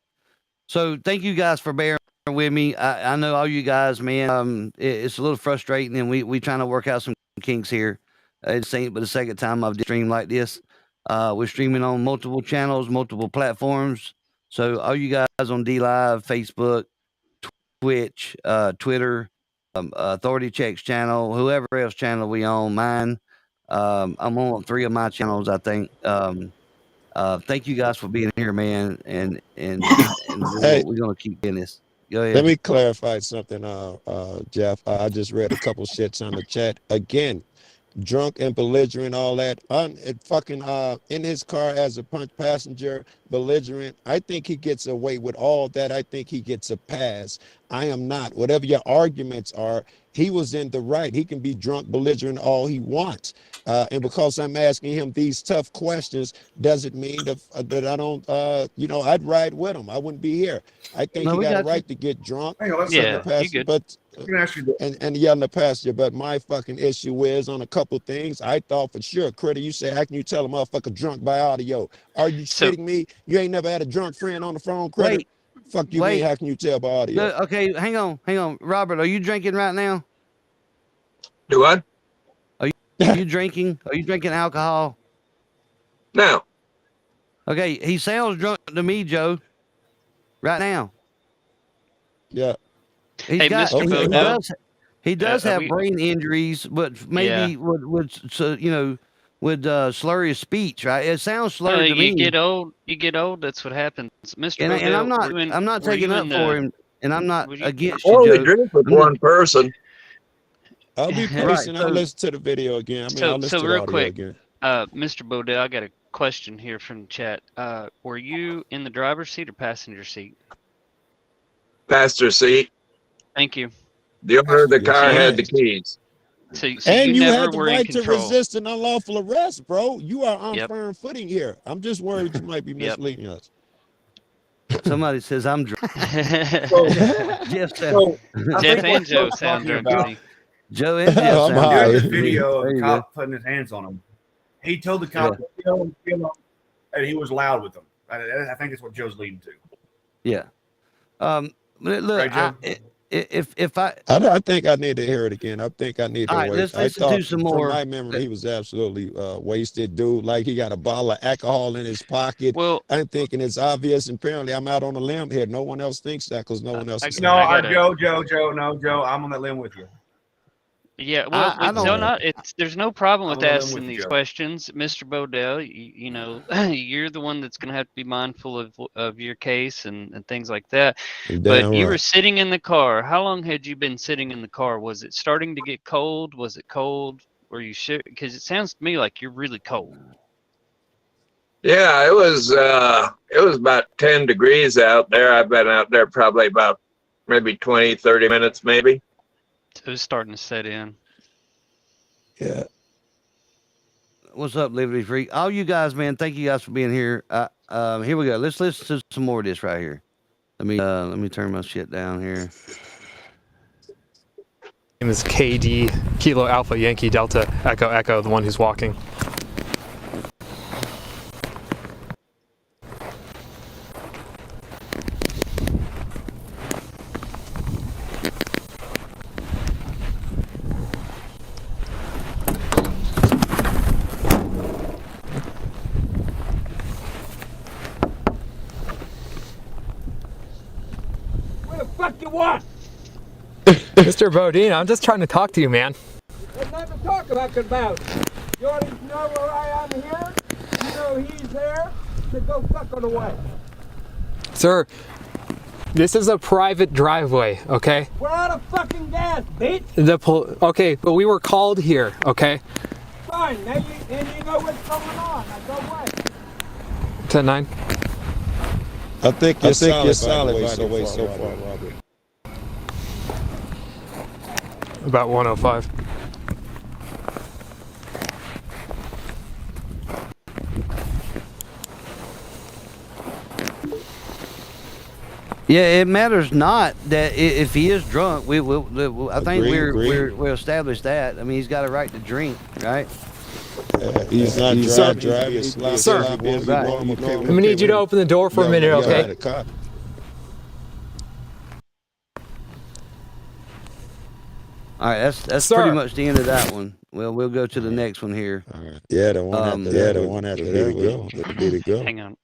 So thank you guys for bearing with me. I know all you guys, man. It's a little frustrating, and we trying to work out some kinks here. It's ain't but the second time I've streamed like this. We're streaming on multiple channels, multiple platforms. So all you guys on D Live, Facebook, Twitch, Twitter, Authority Checks channel, whoever else channel we on, mine. I'm on 3 of my channels, I think. Thank you guys for being here, man, and Hey, we're gonna keep doing this. Go ahead. let me clarify something, Jeff. I just read a couple shits on the chat. Again, drunk and belligerent, all that. In his car as a punch passenger, belligerent. I think he gets away with all that. I think he gets a pass. I am not. Whatever your arguments are, he was in the right. He can be drunk, belligerent, all he wants. And because I'm asking him these tough questions, doesn't mean that I don't, I'd ride with him. I wouldn't be here. I think No, he we got a got you. right to get drunk. Hang on, let's Yeah, in the you passenger, good. but Let me ask you this. and yell in the passenger. But my fucking issue is on a couple things. I thought for sure, Critter, you say, how can you tell a motherfucker drunk by audio? Are you So- shitting me? You ain't never had a drunk friend on the phone, Critter? Wait. Fuck you, Wait. mean, how can you tell by audio? No, okay, hang on. Robert, are you drinking right now? Do what? Are you drinking? Are you drinking alcohol? No. Okay, he sounds drunk to me, Joe. Right now. Yeah. He's Hey, got. Mr. He Bodell, does. He does are have we- brain injuries, but maybe would slur his speech. Right? It sounds slurred to me. you get old. That's what happens, Mr. And Bodell. I'm not taking up for him, and I'm not against I you, only Joe. drink with I'm not- one person. I'll be Right, patient. I'll so- listen to the video again. I'll listen So to the real audio quick, again. Mr. Bodell, I got a question here from the chat. Were you in the driver's seat or passenger seat? Passenger seat. Thank you. The owner of the Yes, car sir. had the keys. So And you never had the were in right to control. resist an unlawful arrest, bro. You are on Yep. firm footing here. I'm just worried you might be Yep. misleading us. Somebody says I'm drunk. Jeff, Jeff and Joe sound drunk to me. Joe and Jeff I'm sound high. During drunk the to me. video of There the you cop putting his hands on him, he told the cop to kill him, and he was loud with them. I think that's what Joe's leading to. Yeah. Look, Right, Joe? if I think I need to hear it again. I think I need to All right, wait. let's I listen thought to some from more. my memory, he was absolutely wasted, dude. Like he got a bottle of alcohol in his pocket. Well, I'm thinking it's obvious. And apparently, I'm out on a limb here. No one else thinks that because no one else is. No, Joe, I'm on that limb with you. Yeah, well, I don't. there's no problem with I'm gonna asking with these Joe. questions, Mr. Bodell. You know, you're the one that's going to have to be mindful of your case and things like that. Damn But you right. were sitting in the car. How long had you been sitting in the car? Was it starting to get cold? Was it cold? Were you sure? Because it sounds to me like you're really cold. Yeah, it was about 10 degrees out there. I've been out there probably about maybe 20, 30 minutes maybe. It was starting to set in. Yeah. What's up, Liberty Freak? All you guys, man, thank you guys for being here. Here we go. Let's listen to some more of this right here. Let me turn my shit down here. Name is KD, Kilo Alpha Yankee Delta Echo Echo, the one who's walking. What the fuck you want? Mr. Bodine, I'm just trying to talk to you, man. There's nothing to talk about. You already know where I am here. You know he's there. So go fuck on the way. Sir, this is a private driveway, okay? We're out of fucking gas, bitch. Okay, but we were called here, okay? Fine. Now you know what's going on. Now go away. 10-9. I think you're solid by the way so far, Robert. About 105. Yeah, it matters not that if he is drunk. I think we established that. I mean, he's got a right to drink, right? He's not driving. Sir, I'm gonna need you to open the door for a minute, okay? All right, that's pretty much the end of that one. Well, we'll go to the next one here. All right. Yeah, the one after that. The one after that. Did it go? Hang on,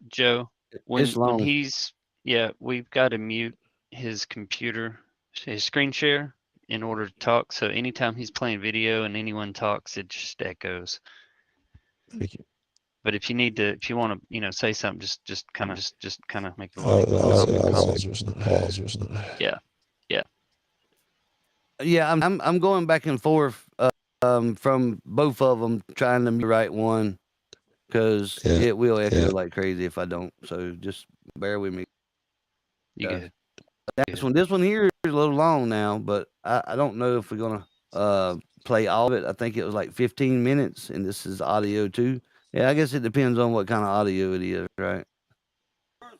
Joe. When he's we've got to mute his computer, his screen share, in order to talk. So anytime he's playing video and anyone talks, it just echoes. Thank you. But if you want to, say something, just kind of make the Pause. Yeah. Yeah, I'm going back and forth from both of them, trying to the right one, because it will echo like crazy if I don't. So just bear with me. You good? This one here is a little long now, but I don't know if we're gonna play all of it. I think it was like 15 minutes, and this is audio too. Yeah, I guess it depends on what kind of audio it is, right? All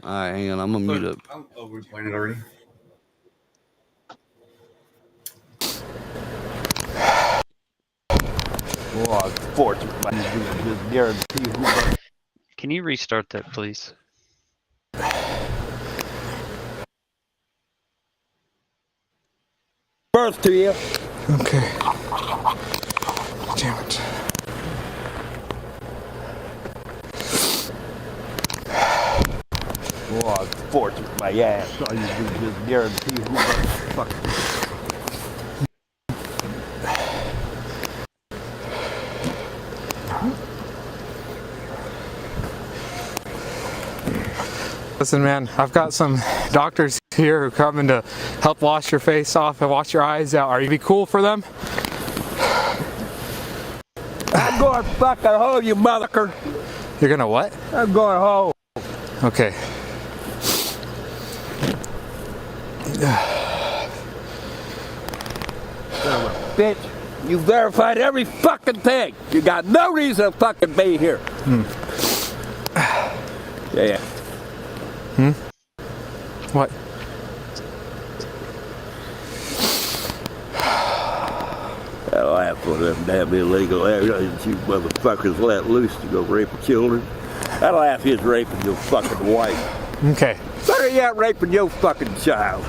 right, hang on. I'm gonna mute up. Oh, we're playing it already. Can you restart that, please? Birth to you. Okay. Damn it. Oh, fortune my ass. So you just guarantee who the fuck. Listen, man, I've got some doctors here who come in to help wash your face off and wash your eyes out. Are you be cool for them? I'm going fucking home, you motherfucker. You're gonna what? I'm going home. Okay. Bitch, you verified every fucking thing. You got no reason to fucking be here. Yeah. What? I'll laugh for them damn illegal aliens you motherfuckers let loose to go rape children. I'll laugh he's raping your fucking wife. Okay. Better yet, raping your fucking child.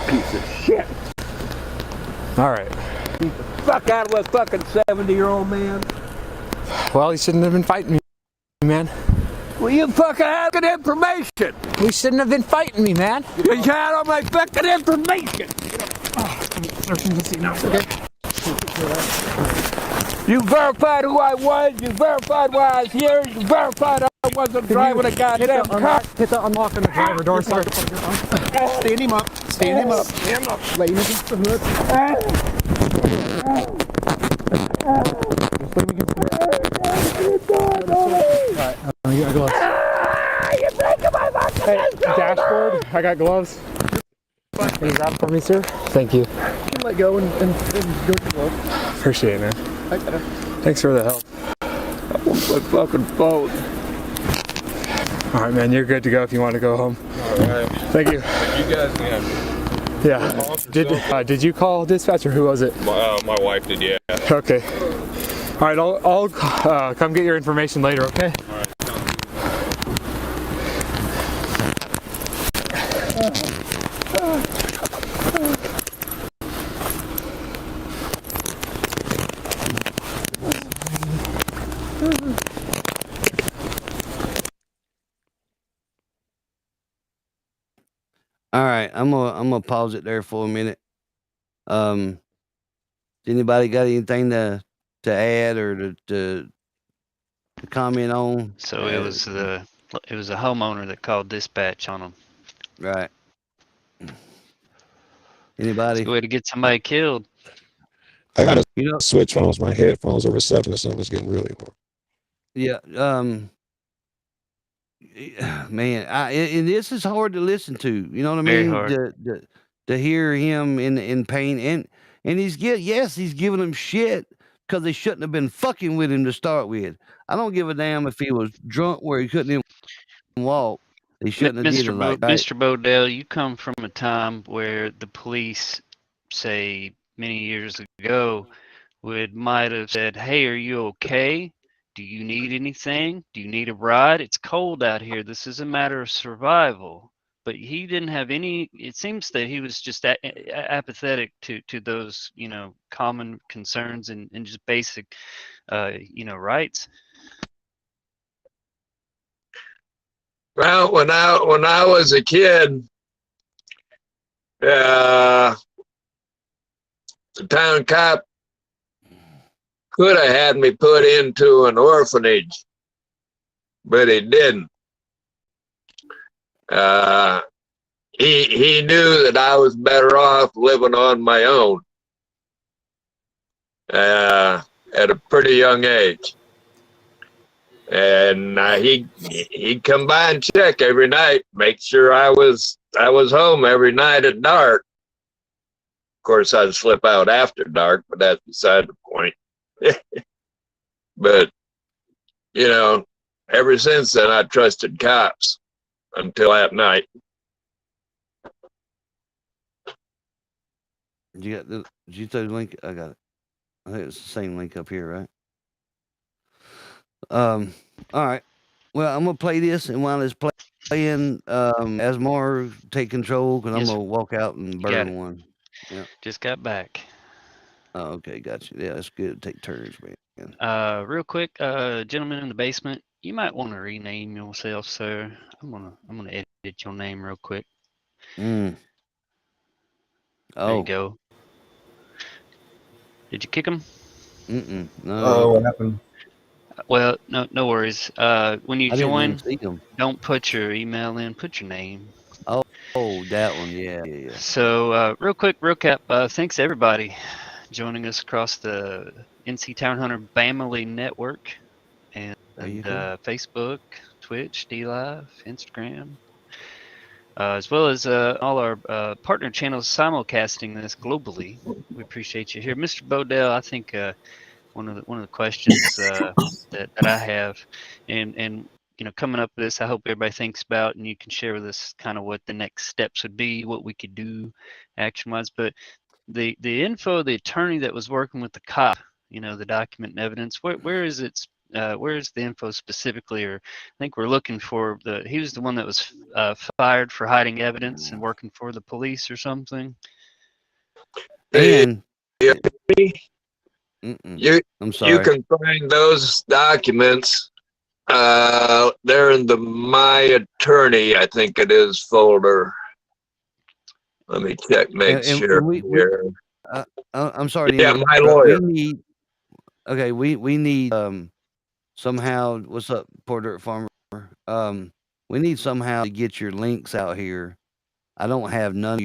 Piece of shit. All right. Get the fuck out of a fucking 70-year-old man. Well, he shouldn't have been fighting me, man. Well, you fucking had good information. We shouldn't have been fighting me, man. You had all my fucking information. Searching the scene now. Okay. You verified who I was. You verified why I was here. You verified I wasn't driving a goddamn car. Hit the unlock on the driver door, sir. Stand him up. Stand him up. Stand him up. Lay him against the hood. Just lay him against the hood. Alright, I got gloves. You're breaking my fucking Hey, dashboard, I got gloves. Can you grab it for me, sir? Thank you. You can let go and go to the glove. Appreciate it, man. Thanks for the help. I want my fucking phone. Alright, man, you're good to go if you want to go home. Alright. Thank you. You guys can Yeah. Did you call dispatch or who was it? my wife did, yeah. Okay. Alright, I'll come get your information later, okay? Alright. All right, I'm gonna pause it there for a minute. Anybody got anything to add or to comment on? So it was a homeowner that called dispatch on him. Right. Anybody? It's a way to get somebody killed. I gotta switch phones. My headphones are reception or something. It's getting really hard. Yeah. Man, and this is hard to listen to. You know what I Very mean? hard. To hear him in pain, and he's giving them shit because they shouldn't have been fucking with him to start with. I don't give a damn if he was drunk where he couldn't even walk. They shouldn't have did it like that. Mr. Bodell, you come from a time where the police, say many years ago, might have said, "Hey, are you okay? Do you need anything? Do you need a ride? It's cold out here. This is a matter of survival." But he didn't have any. It seems that he was just apathetic to those, common concerns and just basic, rights. Well, when I was a kid, the town cop could have had me put into an orphanage, but he didn't. He knew that I was better off living on my own at a pretty young age. And he'd come by and check every night, make sure I was home every night at dark. Of course, I'd slip out after dark, but that's beside the point. But ever since then, I trusted cops until that night. Did you throw the link? I got it. I think it's the same link up here, right? All right. Well, I'm gonna play this, and while it's playing, Asmar take control because I'm gonna walk out and burn one. Yeah. Just got back. Oh, okay, gotcha. Yeah, that's good. Take turns, man. Real quick, gentleman in the basement, you might want to rename yourself, sir. I'm gonna edit your name real quick. Oh. There you go. Did you kick him? No. Oh, what happened? Well, no worries. When you I didn't join, even see him. don't put your email in. Put your name. Oh, that one. Yeah. So, real quick recap. Thanks everybody joining us across the NC Town Hunter Family Network and Facebook, Twitch, DLive, Instagram, as well as all our partner channels simulcasting this globally. We appreciate you here, Mr. Bodell. I think one of the questions that I have, and coming up with this, I hope everybody thinks about, and you can share with us kind of what the next steps would be, what we could do action-wise. But the info, the attorney that was working with the cop, the document and evidence, where is it? Where is the info specifically? Or I think we're looking for he was the one that was fired for hiding evidence and working for the police or something. And I'm sorry. You can find those documents. They're in the My Attorney, I think it is, folder. Let me check, make sure. I'm sorry. Yeah, my lawyer. We need somehow. What's up, Poor Dirt Farmer? We need somehow to get your links out here. I don't have none of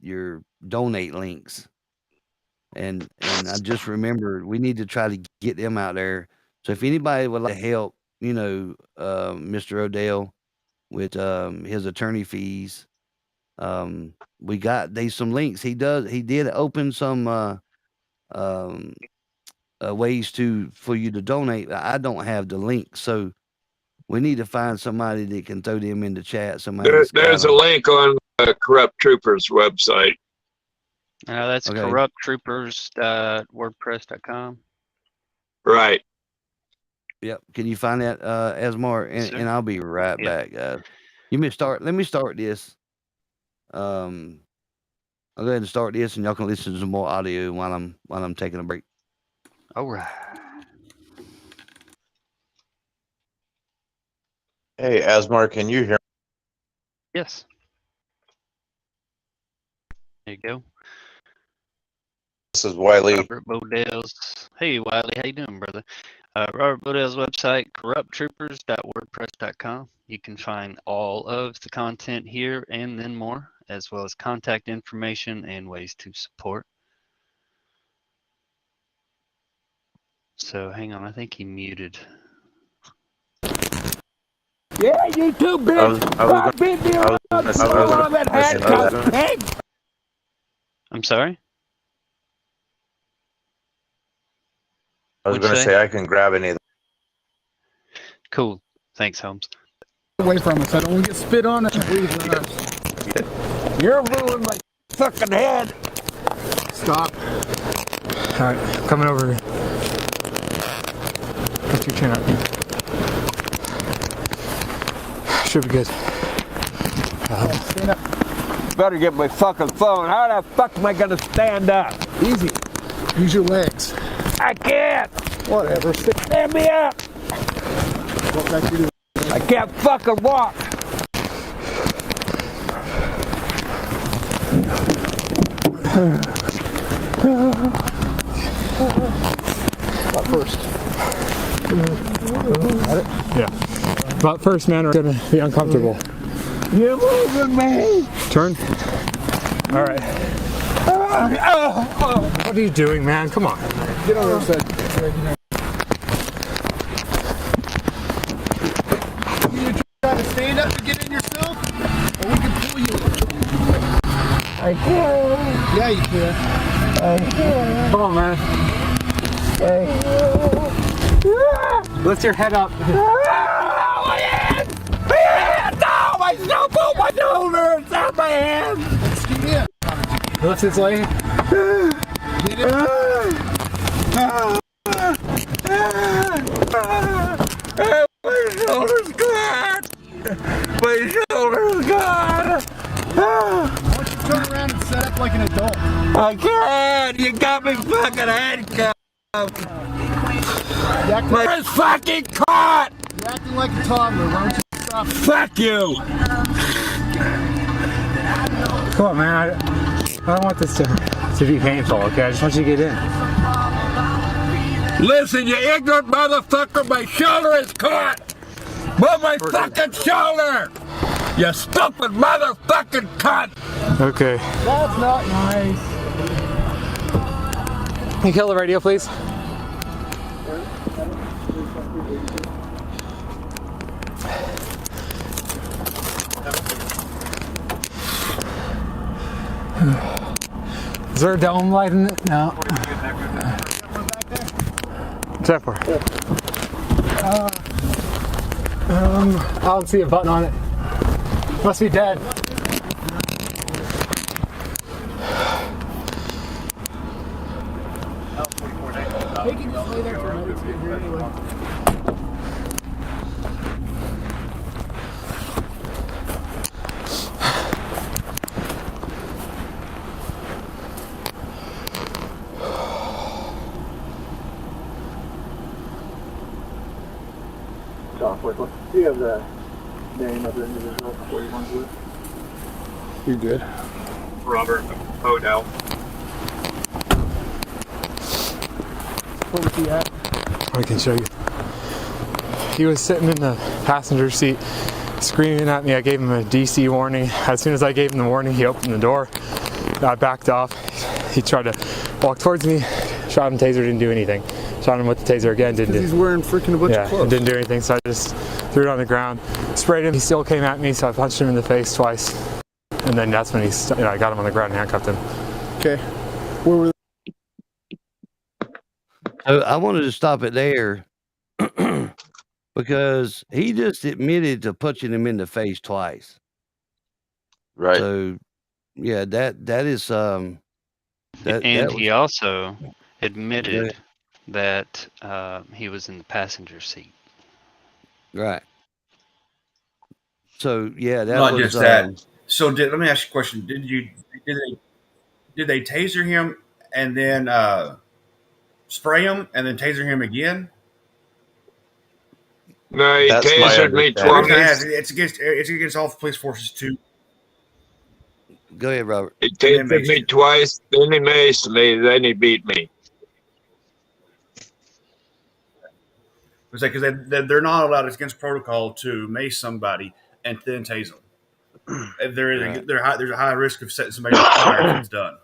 your donate links, and I just remembered we need to try to get them out there. So if anybody would like to help, Mr. Odell with his attorney fees, we got some links. He did open some ways for you to donate. I don't have the link, so we need to find somebody that can throw them in the chat. There's a link on Corrupt Troopers website. That's corrupttroopers.wordpress.com. Right. Yep. Can you find that, Asmar? And I'll be right back, guys. Let me start this. I'll go ahead and start this, and y'all can listen to some more audio while I'm taking a break. All right. Hey, Asmar, can you hear me? Yes. There you go. This is Wiley. Robert Bodell's. Hey, Wiley, how you doing, brother? Robert Bodell's website, corrupttroopers.wordpress.com. You can find all of the content here and then more, as well as contact information and ways to support. So hang on, I think he muted. Yeah, you too, bitch. I'm sorry? I was going to say I can grab any of them. Cool. Thanks, Holmes. Away from us. I don't want to get spit on it. You're ruining my fucking head. Stop. All right, coming over here. Lift your chin up. Should be good. Better get my fucking phone. How the fuck am I gonna stand up? Easy. Use your legs. I can't. Whatever. Stand me up. I can't fucking walk. What first? Yeah. But first, man, are gonna be uncomfortable. You're moving me. Turn. All right. What are you doing, man? Come on. Get on the other side. You trying to stand up to get in yourself, or we can pull you. I can. Yeah, you can. I can. Come on, man. Lift your head up. My hand! My hand! No! My elbow! My shoulder! It's out my hand! Get in. Lift its leg. Get it. My shoulder's gone! My shoulder's gone! Why don't you turn around and set up like an adult? I can't! You got me fucking handcuffed! My fucking caught! You're acting like a toddler. Why don't you stop? Fuck you! Come on, man. I don't want this to be painful, okay? I just want you to get in. Listen, you ignorant motherfucker, my shoulder is caught! Move my fucking shoulder! You stupid motherfucking cunt! Okay. That's not nice. Can you kill the radio, please? Is there a dome light in it? No. What's that for? I don't see a button on it. Must be dead. They can just lay there for medics to get here anyway. Do you have the name of the individual before you want to do it? You good? Robert Bodell. Where was he at? I can show you. He was sitting in the passenger seat screaming at me. I gave him a DC warning. As soon as I gave him the warning, he opened the door. I backed off. He tried to walk towards me. Shot him, taser, didn't do anything. Shot him with the taser again, didn't do He's wearing freaking a bunch of clothes. didn't do anything, so I just threw it on the ground. Sprayed him, he still came at me, so I punched him in the face twice. And then that's when I got him on the ground and handcuffed him. Okay. Where were I wanted to stop it there because he just admitted to punching him in the face twice. Right. So, yeah, that is And he also admitted that he was in the passenger seat. Right. So yeah, that Not was just that. So let me ask you a question. Did they taser him and then spray him and then taser him again? No, he tasered me twice. It's against all police forces too. Go ahead, Robert. He tasered me twice, then he maced me, then he beat me. It's like because they're not allowed. It's against protocol to mace somebody and then tase them. There's a high risk of setting somebody on fire if it's done.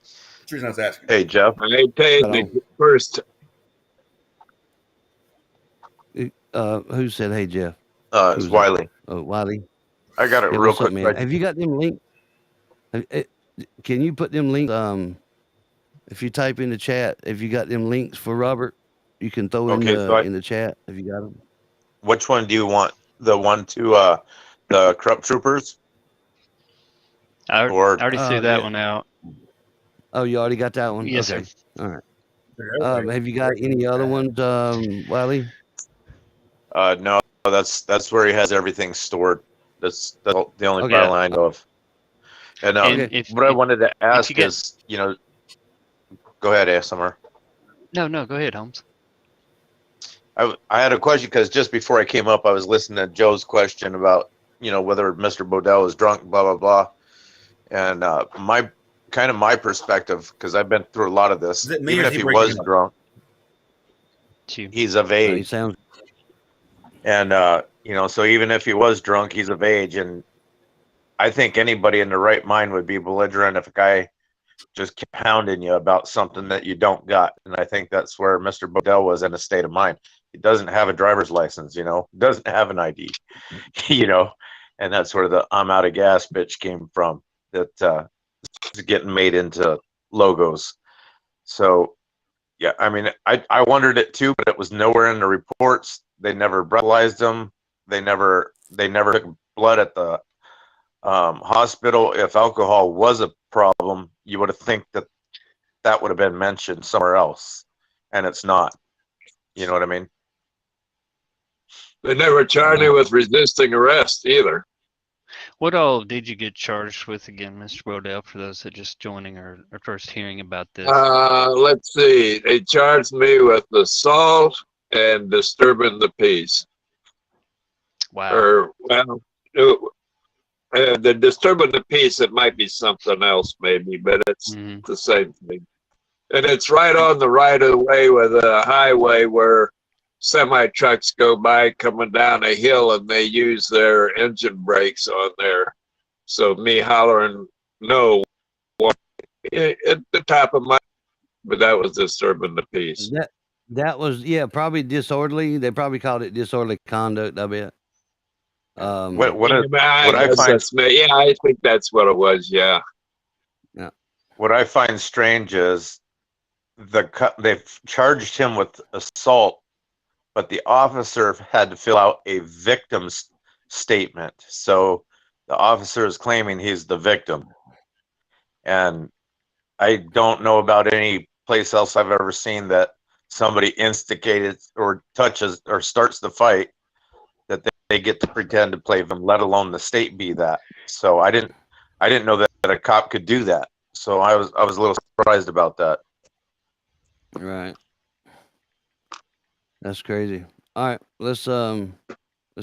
That's the reason I was asking. Hey, Jeff. I tased me first. Who said, "Hey, Jeff"? It's Wiley. Oh, Wiley. I got it Hey, real what's up, quick. man? Right? Have you got them links? Can you put them links? If you type in the chat, if you got them links for Robert, you can throw in the chat. If you got them. Which one do you want? The one to the corrupt troopers? I already threw that one out. Oh, you already got that one? Yes, okay. sir. All right. Have you got any other ones, Wiley? No, that's where he has everything stored. That's the only file I know of. And what I wanted to ask is, go ahead, ASMR. No, go ahead, Holmes. I had a question because just before I came up, I was listening to Joe's question about, whether Mr. Bodell was drunk, blah, blah, blah. And my perspective, because I've been through a lot of this, even if he was drunk, he's of age. And, so even if he was drunk, he's of age. And I think anybody in the right mind would be belligerent if a guy just kept hounding you about something that you don't got. And I think that's where Mr. Bodell was in a state of mind. He doesn't have a driver's license, doesn't have an ID, and that's where the I'm out of gas bitch came from, that is getting made into logos. So, yeah, I mean, I wondered it too, but it was nowhere in the reports. They never breathalyzed him. They never took blood at the hospital. If alcohol was a problem, you would have think that would have been mentioned somewhere else, and it's not. You know what I mean? They never charged me with resisting arrest either. What all did you get charged with again, Mr. Bodell, for those that just joining or first hearing about this? Let's see. They charged me with assault and disturbing the peace. Wow. The disturbing the peace, it might be something else maybe, but it's the same thing. And it's right on the right of way with a highway where semi trucks go by coming down a hill and they use their engine brakes on there. So me hollering no at the top of my, but that was disturbing the peace. That was probably disorderly. They probably called it disorderly conduct, I bet. I think that's what it was. Yeah. What I find strange is they've charged him with assault but the officer had to fill out a victim's statement. So the officer is claiming he's the victim. And I don't know about any place else I've ever seen that somebody instigated or touches or starts the fight that they get to pretend to play them, let alone the state be that. So I didn't know that a cop could do that. So I was a little surprised about that. Right. That's crazy. All right, let's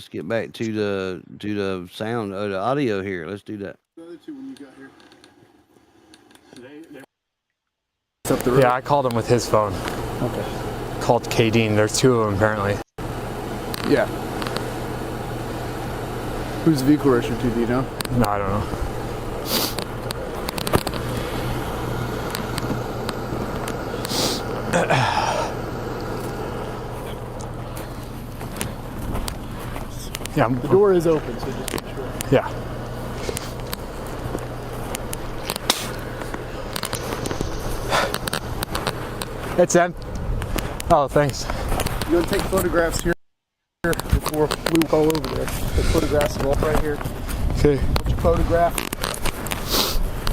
get back to the sound, the audio here. Let's do that. The other two when you got here. Yeah, I called him with his phone. Okay. Called KD, and there's two of them apparently. Yeah. Who's the vehicle registered to, do you know? No, I don't know. Yeah, the door is open, so just make sure. Yeah. It's them. Oh, thanks. You want to take photographs here before we go over there? Take photographs of all right here. Okay. Photograph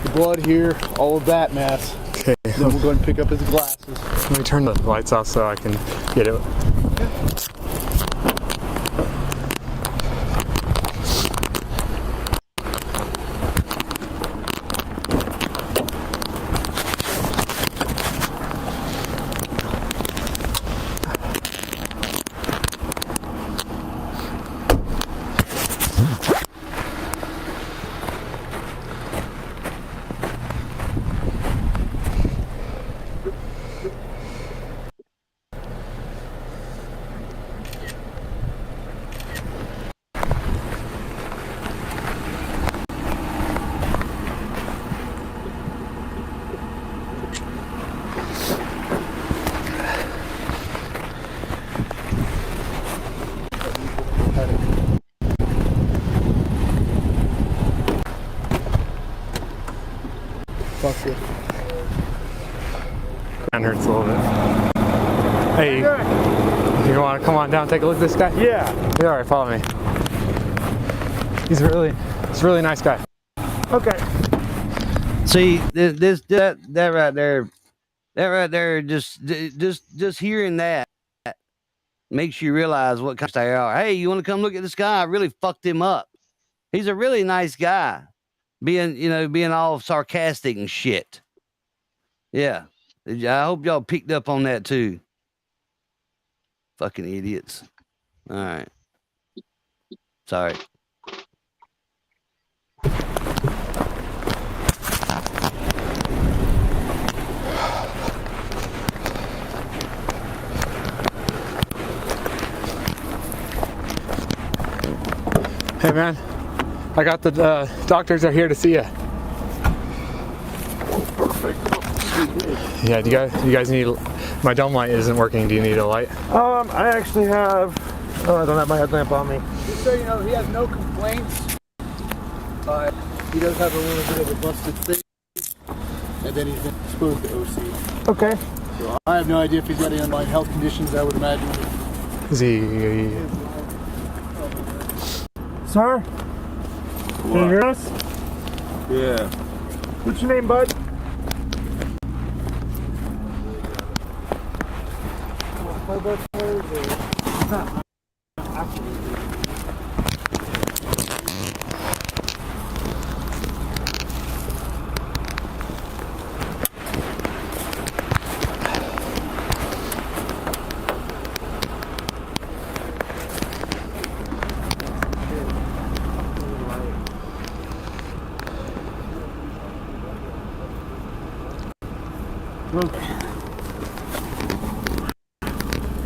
the blood here, all of that mess. Okay. Then we'll go ahead and pick up his glasses. Let me turn the lights off so I can get it. Fuck it. Ground hurts a little bit. Hey, you want to come on down and take a look at this guy? Yeah. Yeah, all right, follow me. He's a really nice guy. Okay. See, that right there, just hearing that makes you realize what kind of they are. Hey, you want to come look at this guy? I really fucked him up. He's a really nice guy, being all sarcastic and shit. Yeah, I hope y'all picked up on that too. Fucking idiots. All right. Sorry. Hey man, I got the doctors are here to see you. Perfect. Yeah, do you guys need? My dome light isn't working. Do you need a light? I actually have. Oh, I don't have my headlamp on me. Just so you know, he has no complaints. He does have a little bit of a busted face, and then he's been exposed to OC. Okay. So I have no idea if he's got any underlying health conditions. I would imagine. Is he? Sir? Can you hear us? Yeah. What's your name, bud?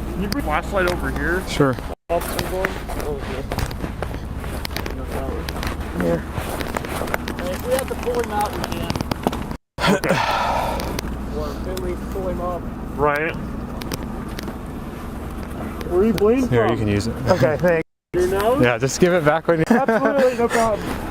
Can you bring flashlight over here? Sure. Here. If we have to pull him out, we can. Okay. Or at least pull him up. Right. Where are you bleeding Here, from? you can use it. Okay, thanks. Your nose? Yeah, just give it back when you. Absolutely, no problem.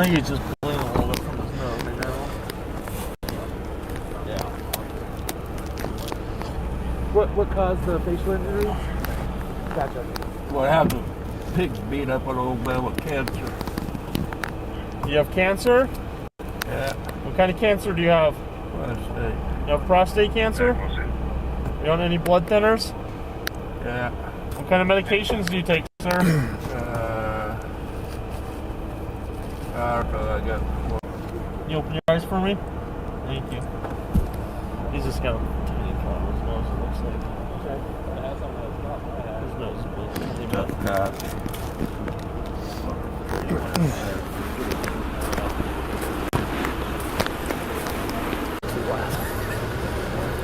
think he's just bleeding a little bit from his nose right now. Yeah. What caused the facial injury? Gotcha. What happened? Pigs beat up an old man with cancer. You have cancer? Yeah. What kind of cancer do you have? Prostate. You have prostate cancer? You on any blood thinners? Yeah. What kind of medications do you take, sir? I don't know. I got. You open your eyes for me? Thank you. He's just got a tiny cut on his nose, it looks like. His nose is bleeding.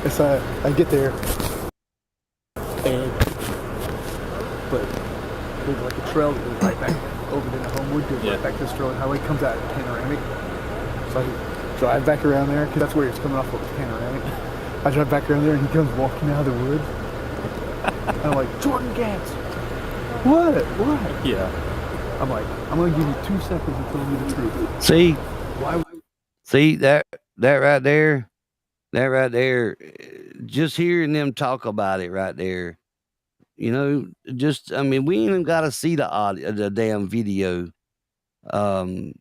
It's I get there, and but there's like a trail that goes right back over to the Homewood, goes right back to the Sterling Highway, comes out at Panoramic. So I drive back around there because that's where he's coming off of Panoramic. I drive back around there, and he comes walking out of the woods. And I'm like, Jordan Gantz, what? Yeah. I'm like, I'm gonna give you 2 seconds to tell me the truth. See, Why? see that right there. That right there, just hearing them talk about it right there, you know, just, I mean, we ain't even got to see the damn video. And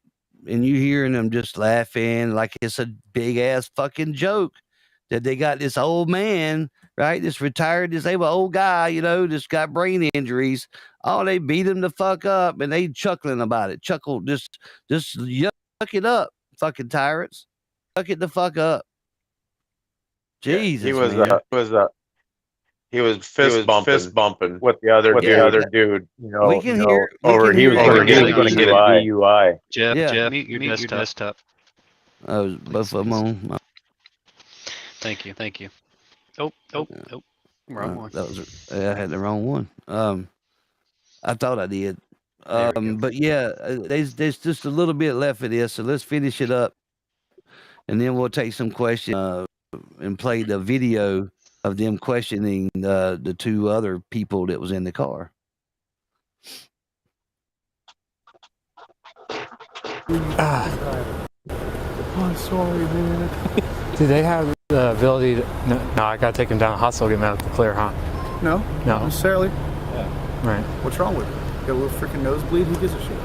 you hearing them just laughing like it's a big ass fucking joke that they got this old man, right? This retired, disabled old guy, you know, just got brain injuries. Oh, they beat him the fuck up and they chuckling about it. Chuckle, just yuck it up, fucking tyrants. Yuck it the fuck up. Jesus, he was man. he was fist bumping with the other dude. You know, we can hear. He was going to get a DUI. Jeff, mute your desktop. Oh, both of them on. Thank you. Oh, wrong one. That was I had the wrong one. I thought I did. But yeah, there's just a little bit left of this, so let's finish it up, and then we'll take some questions and play the video of them questioning the 2 other people that was in the car. I'm sorry, man. Do they have the ability to... No, I gotta take him down the hospital, get him out of the clear, huh? No, No. not necessarily. Yeah. Right. What's wrong with it? Got a little freaking nosebleed? Who gives a shit?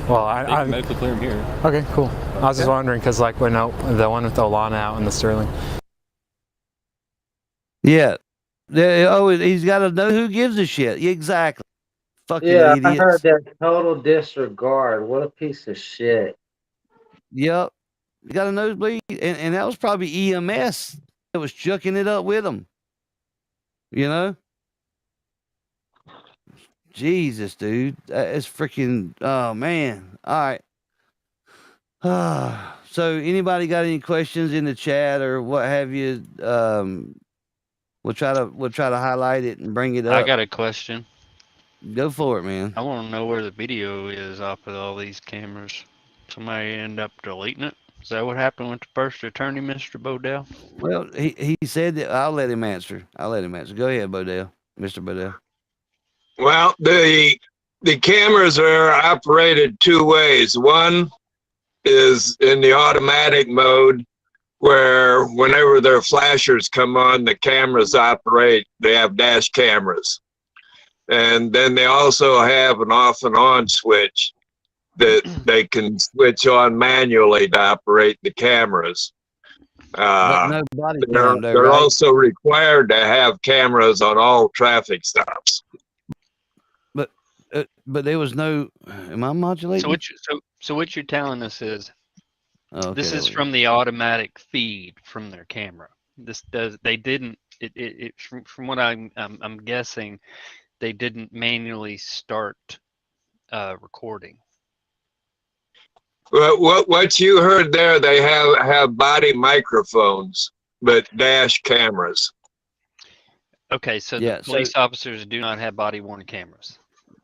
Well, I'm medically clear him here. Okay, cool. I was just wondering because, like, when the one with Olana out in the Sterling. Yeah. He's got to know who gives a shit. Exactly. Fucking idiots. I heard that total disregard. What a piece of shit. Yep. You got a nosebleed, and that was probably EMS that was chucking it up with him. You know? Jesus, dude. That is freaking, oh, man. All right. So anybody got any questions in the chat or what have you? We'll try to highlight it and bring it up. I got a question. Go for it, man. I want to know where the video is off of all these cameras. Somebody end up deleting it? Is that what happened with the first attorney, Mr. Bodell? Well, he said that. I'll let him answer. Go ahead, Bodell. Mr. Bodell. Well, the cameras are operated 2 ways. One is in the automatic mode, where whenever their flashers come on, the cameras operate. They have dash cameras. And then they also have an off and on switch that they can switch on manually to operate the cameras. No body they're cam though, right? also required to have cameras on all traffic stops. But there was no. Am I modulating? So what you're telling us is this is there we from the automatic feed from their camera. They didn't from what I'm guessing, they didn't manually start recording. Well, what you heard there, they have body microphones, but dash cameras. Okay, so the police officers do not have body worn cameras.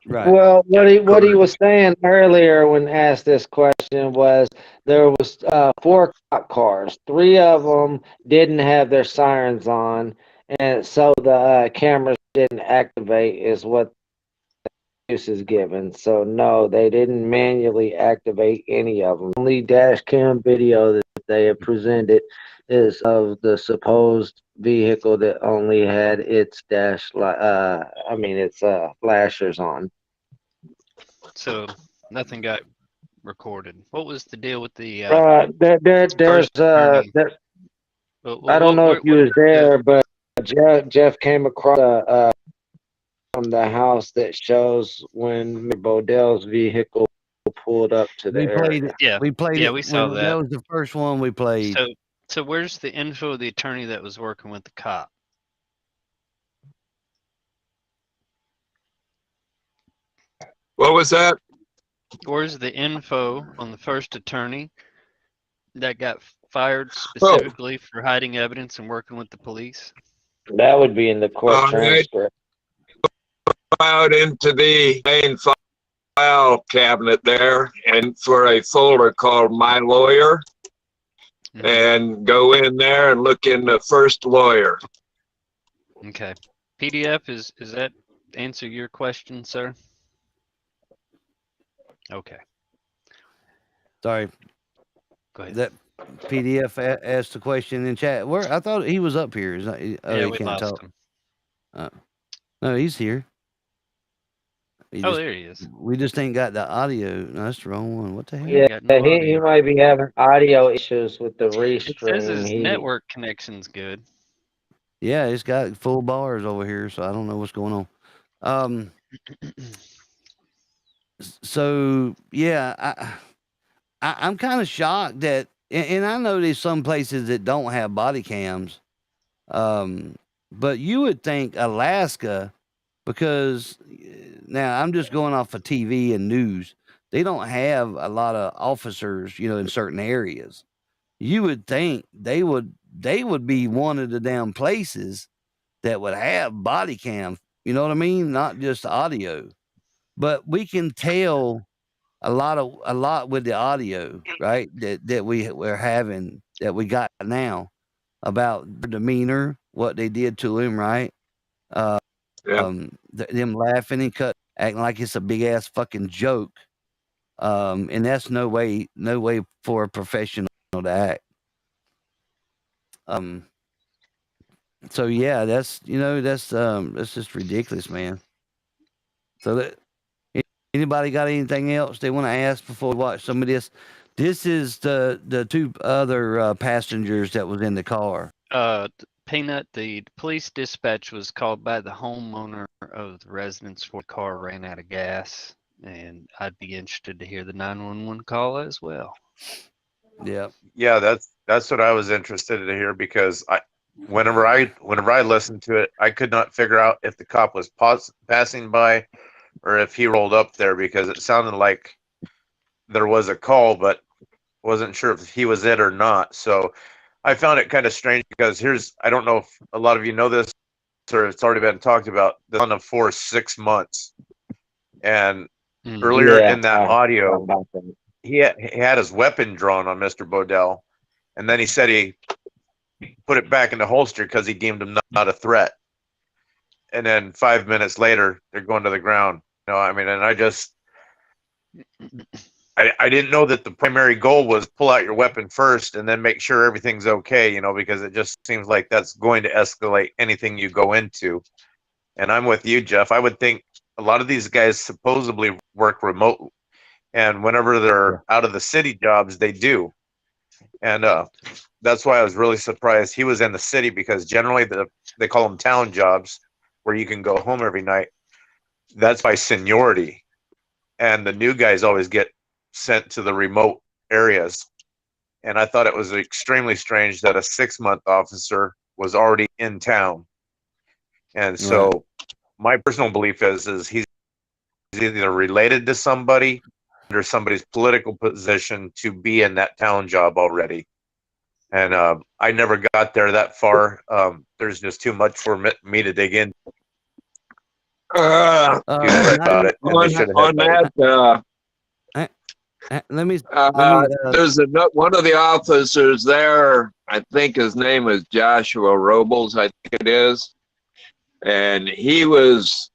Right. Well, what he was saying earlier when asked this question was there was 4 cop cars. 3 of them didn't have their sirens on, and so the cameras didn't activate. Is what is given. So no, they didn't manually activate any of them. The only dash cam video that they have presented is of the supposed vehicle that only had its flashers on. So nothing got recorded. What was the deal with the There's first attorney? I don't know if you was there, but Jeff came across from the house that shows when Bodell's vehicle pulled up to the We played area. it. Yeah, We played yeah, it. we saw That that. was the first one we played. So where's the info of the attorney that was working with the cop? What was that? Where's the info on the first attorney that got fired specifically for hiding evidence and working with the police? That would be in the court All right. transcript. Out into the main file cabinet there, and for a folder called My Lawyer, and go in there and look in the first lawyer. Okay. PDF, is that answer your question, sir? Okay. Sorry. Go ahead. That PDF asked the question in chat. Where I thought he was up here. Oh, Yeah, he we can't lost talk. him. No, he's here. There he is. We just ain't got the audio. No, that's the wrong one. What the hell? Yeah, he might be having audio issues with the It says restream. his network connection's good. Yeah, it's got full bars over here, so I don't know what's going on. So yeah, I'm kind of shocked that, and I know there's some places that don't have body cams, but you would think Alaska, because now I'm just going off of TV and news, they don't have a lot of officers, in certain areas. You would think they would be one of the damn places that would have body cam, you know what I mean? Not just audio. But we can tell a lot with the audio, right? That we're having, that we got now, about their demeanor, what they did to him, right? Them laughing and acting like it's a big ass fucking joke. And that's no way for a professional to act. So yeah, that's just ridiculous, man. So anybody got anything else they want to ask before we watch some of this? This is the two other passengers that was in the car. Peanut, the police dispatch was called by the homeowner of the residence for the car ran out of gas, and I'd be interested to hear the 911 call as well. Yeah. Yeah, that's what I was interested to hear, because whenever I listened to it, I could not figure out if the cop was passing by or if he rolled up there, because it sounded like there was a call, but wasn't sure if he was it or not. So I found it kind of strange, because I don't know if a lot of you know this or it's already been talked about, the son of 6 months. And earlier in that audio, he had his weapon drawn on Mr. Bodell. And then he said he put it back in the holster because he deemed him not a threat. And then 5 minutes later, they're going to the ground. And I didn't know that the primary goal was pull out your weapon first and then make sure everything's okay, because it just seems like that's going to escalate anything you go into. And I'm with you, Jeff. I would think a lot of these guys supposedly work remote, and whenever they're out of the city jobs, they do. And that's why I was really surprised he was in the city, because generally they call them town jobs, where you can go home every night. That's by seniority. And the new guys always get sent to the remote areas. And I thought it was extremely strange that a 6-month officer was already in town. And so my personal belief is he's either related to somebody or somebody's political position to be in that town job already. And I never got there that far. There's just too much for me to dig in. About it. On that, there's one of the officers there. I think his name is Joshua Robles. I think it is, and he was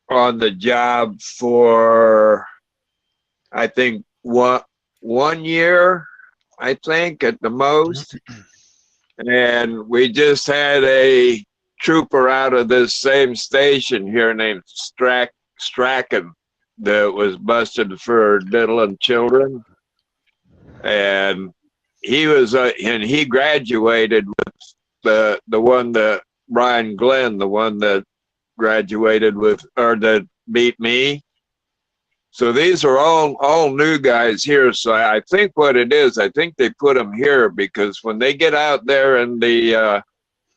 on the job for, I think, 1 year, I think, at the most. And we just had a trooper out of this same station here named Strachan that was busted for diddling children. And he was, and he graduated with the one that Brian Glenn, the one that graduated with, or that beat me. So these are all new guys here. So I think what it is, I think they put them here because when they get out there in the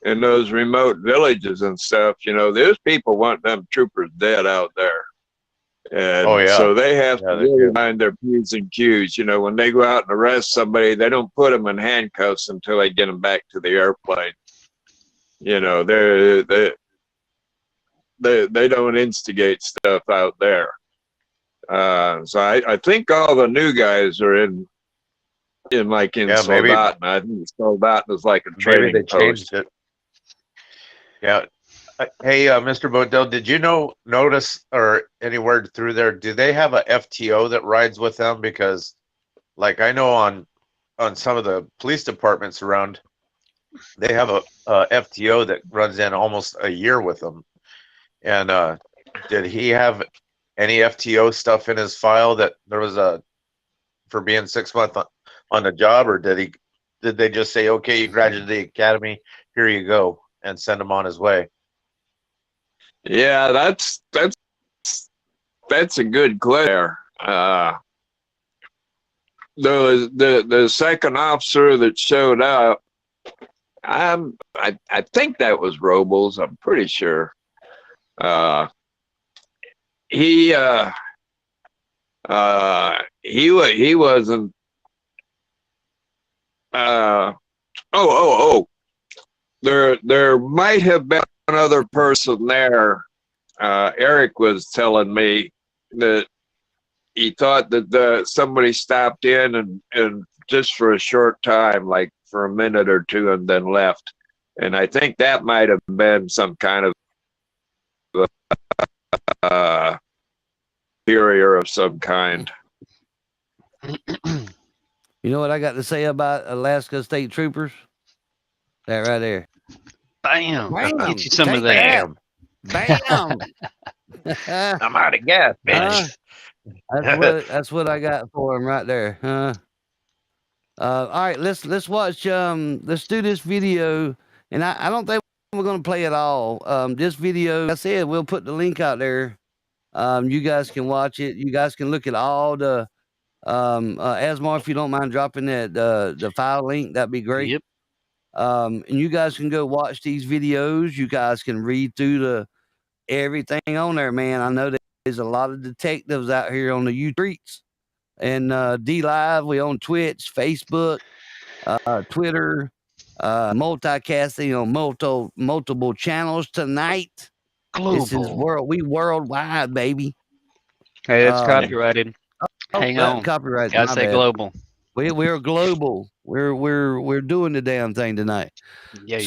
in those remote villages and stuff, you know, there's people want them troopers dead out there. And Oh, yeah. so they have Yeah, to they really do. mind their P's and Q's. You know, when they go out and arrest somebody, they don't put them in handcuffs until they get them back to the airplane. You know, they don't instigate stuff out there. So I think all the new guys are in like in Yeah, maybe- Soldaten. I think Soldaten is like a Maybe trading they post. changed it. Yeah. Hey, Mr. Bodell, did you notice or any word through there? Do they have a FTO that rides with them? Because, like, I know on some of the police departments around, they have a FTO that runs in almost a year with them. And did he have any FTO stuff in his file that there was a for being 6 months on the job, or did they just say, okay, you graduated the academy, here you go, and send him on his way? Yeah, that's a good question. The second officer that showed up, I think that was Robles. I'm pretty sure. He wasn't. There might have been another person there. Eric was telling me that he thought that somebody stopped in and just for a short time, like for a minute or two, and then left. And I think that might have been some kind of superior of some kind. You know what I got to say about Alaska State Troopers? That right there. Bam! Bam. Get you some of Take that. Bam. I'm out of gas, bitch. That's what I got for him right there. All right, let's watch. Let's do this video, and I don't think we're gonna play it all. This video, like I said, we'll put the link out there. You guys can watch it. You guys can look at all the. Asmar, if you don't mind dropping that the file link, that'd be great. Yep. And you guys can go watch these videos. You guys can read through everything on there, man. I know there's a lot of detectives out here on the YouTube streets and D Live. We on Twitch, Facebook, Twitter, multicasting on multiple channels tonight. Global. This is worldwide, baby. Hey, that's copyrighted. Hang on. Copyrighted. Gotta say global. We're global. We're doing the damn thing tonight. Yeah,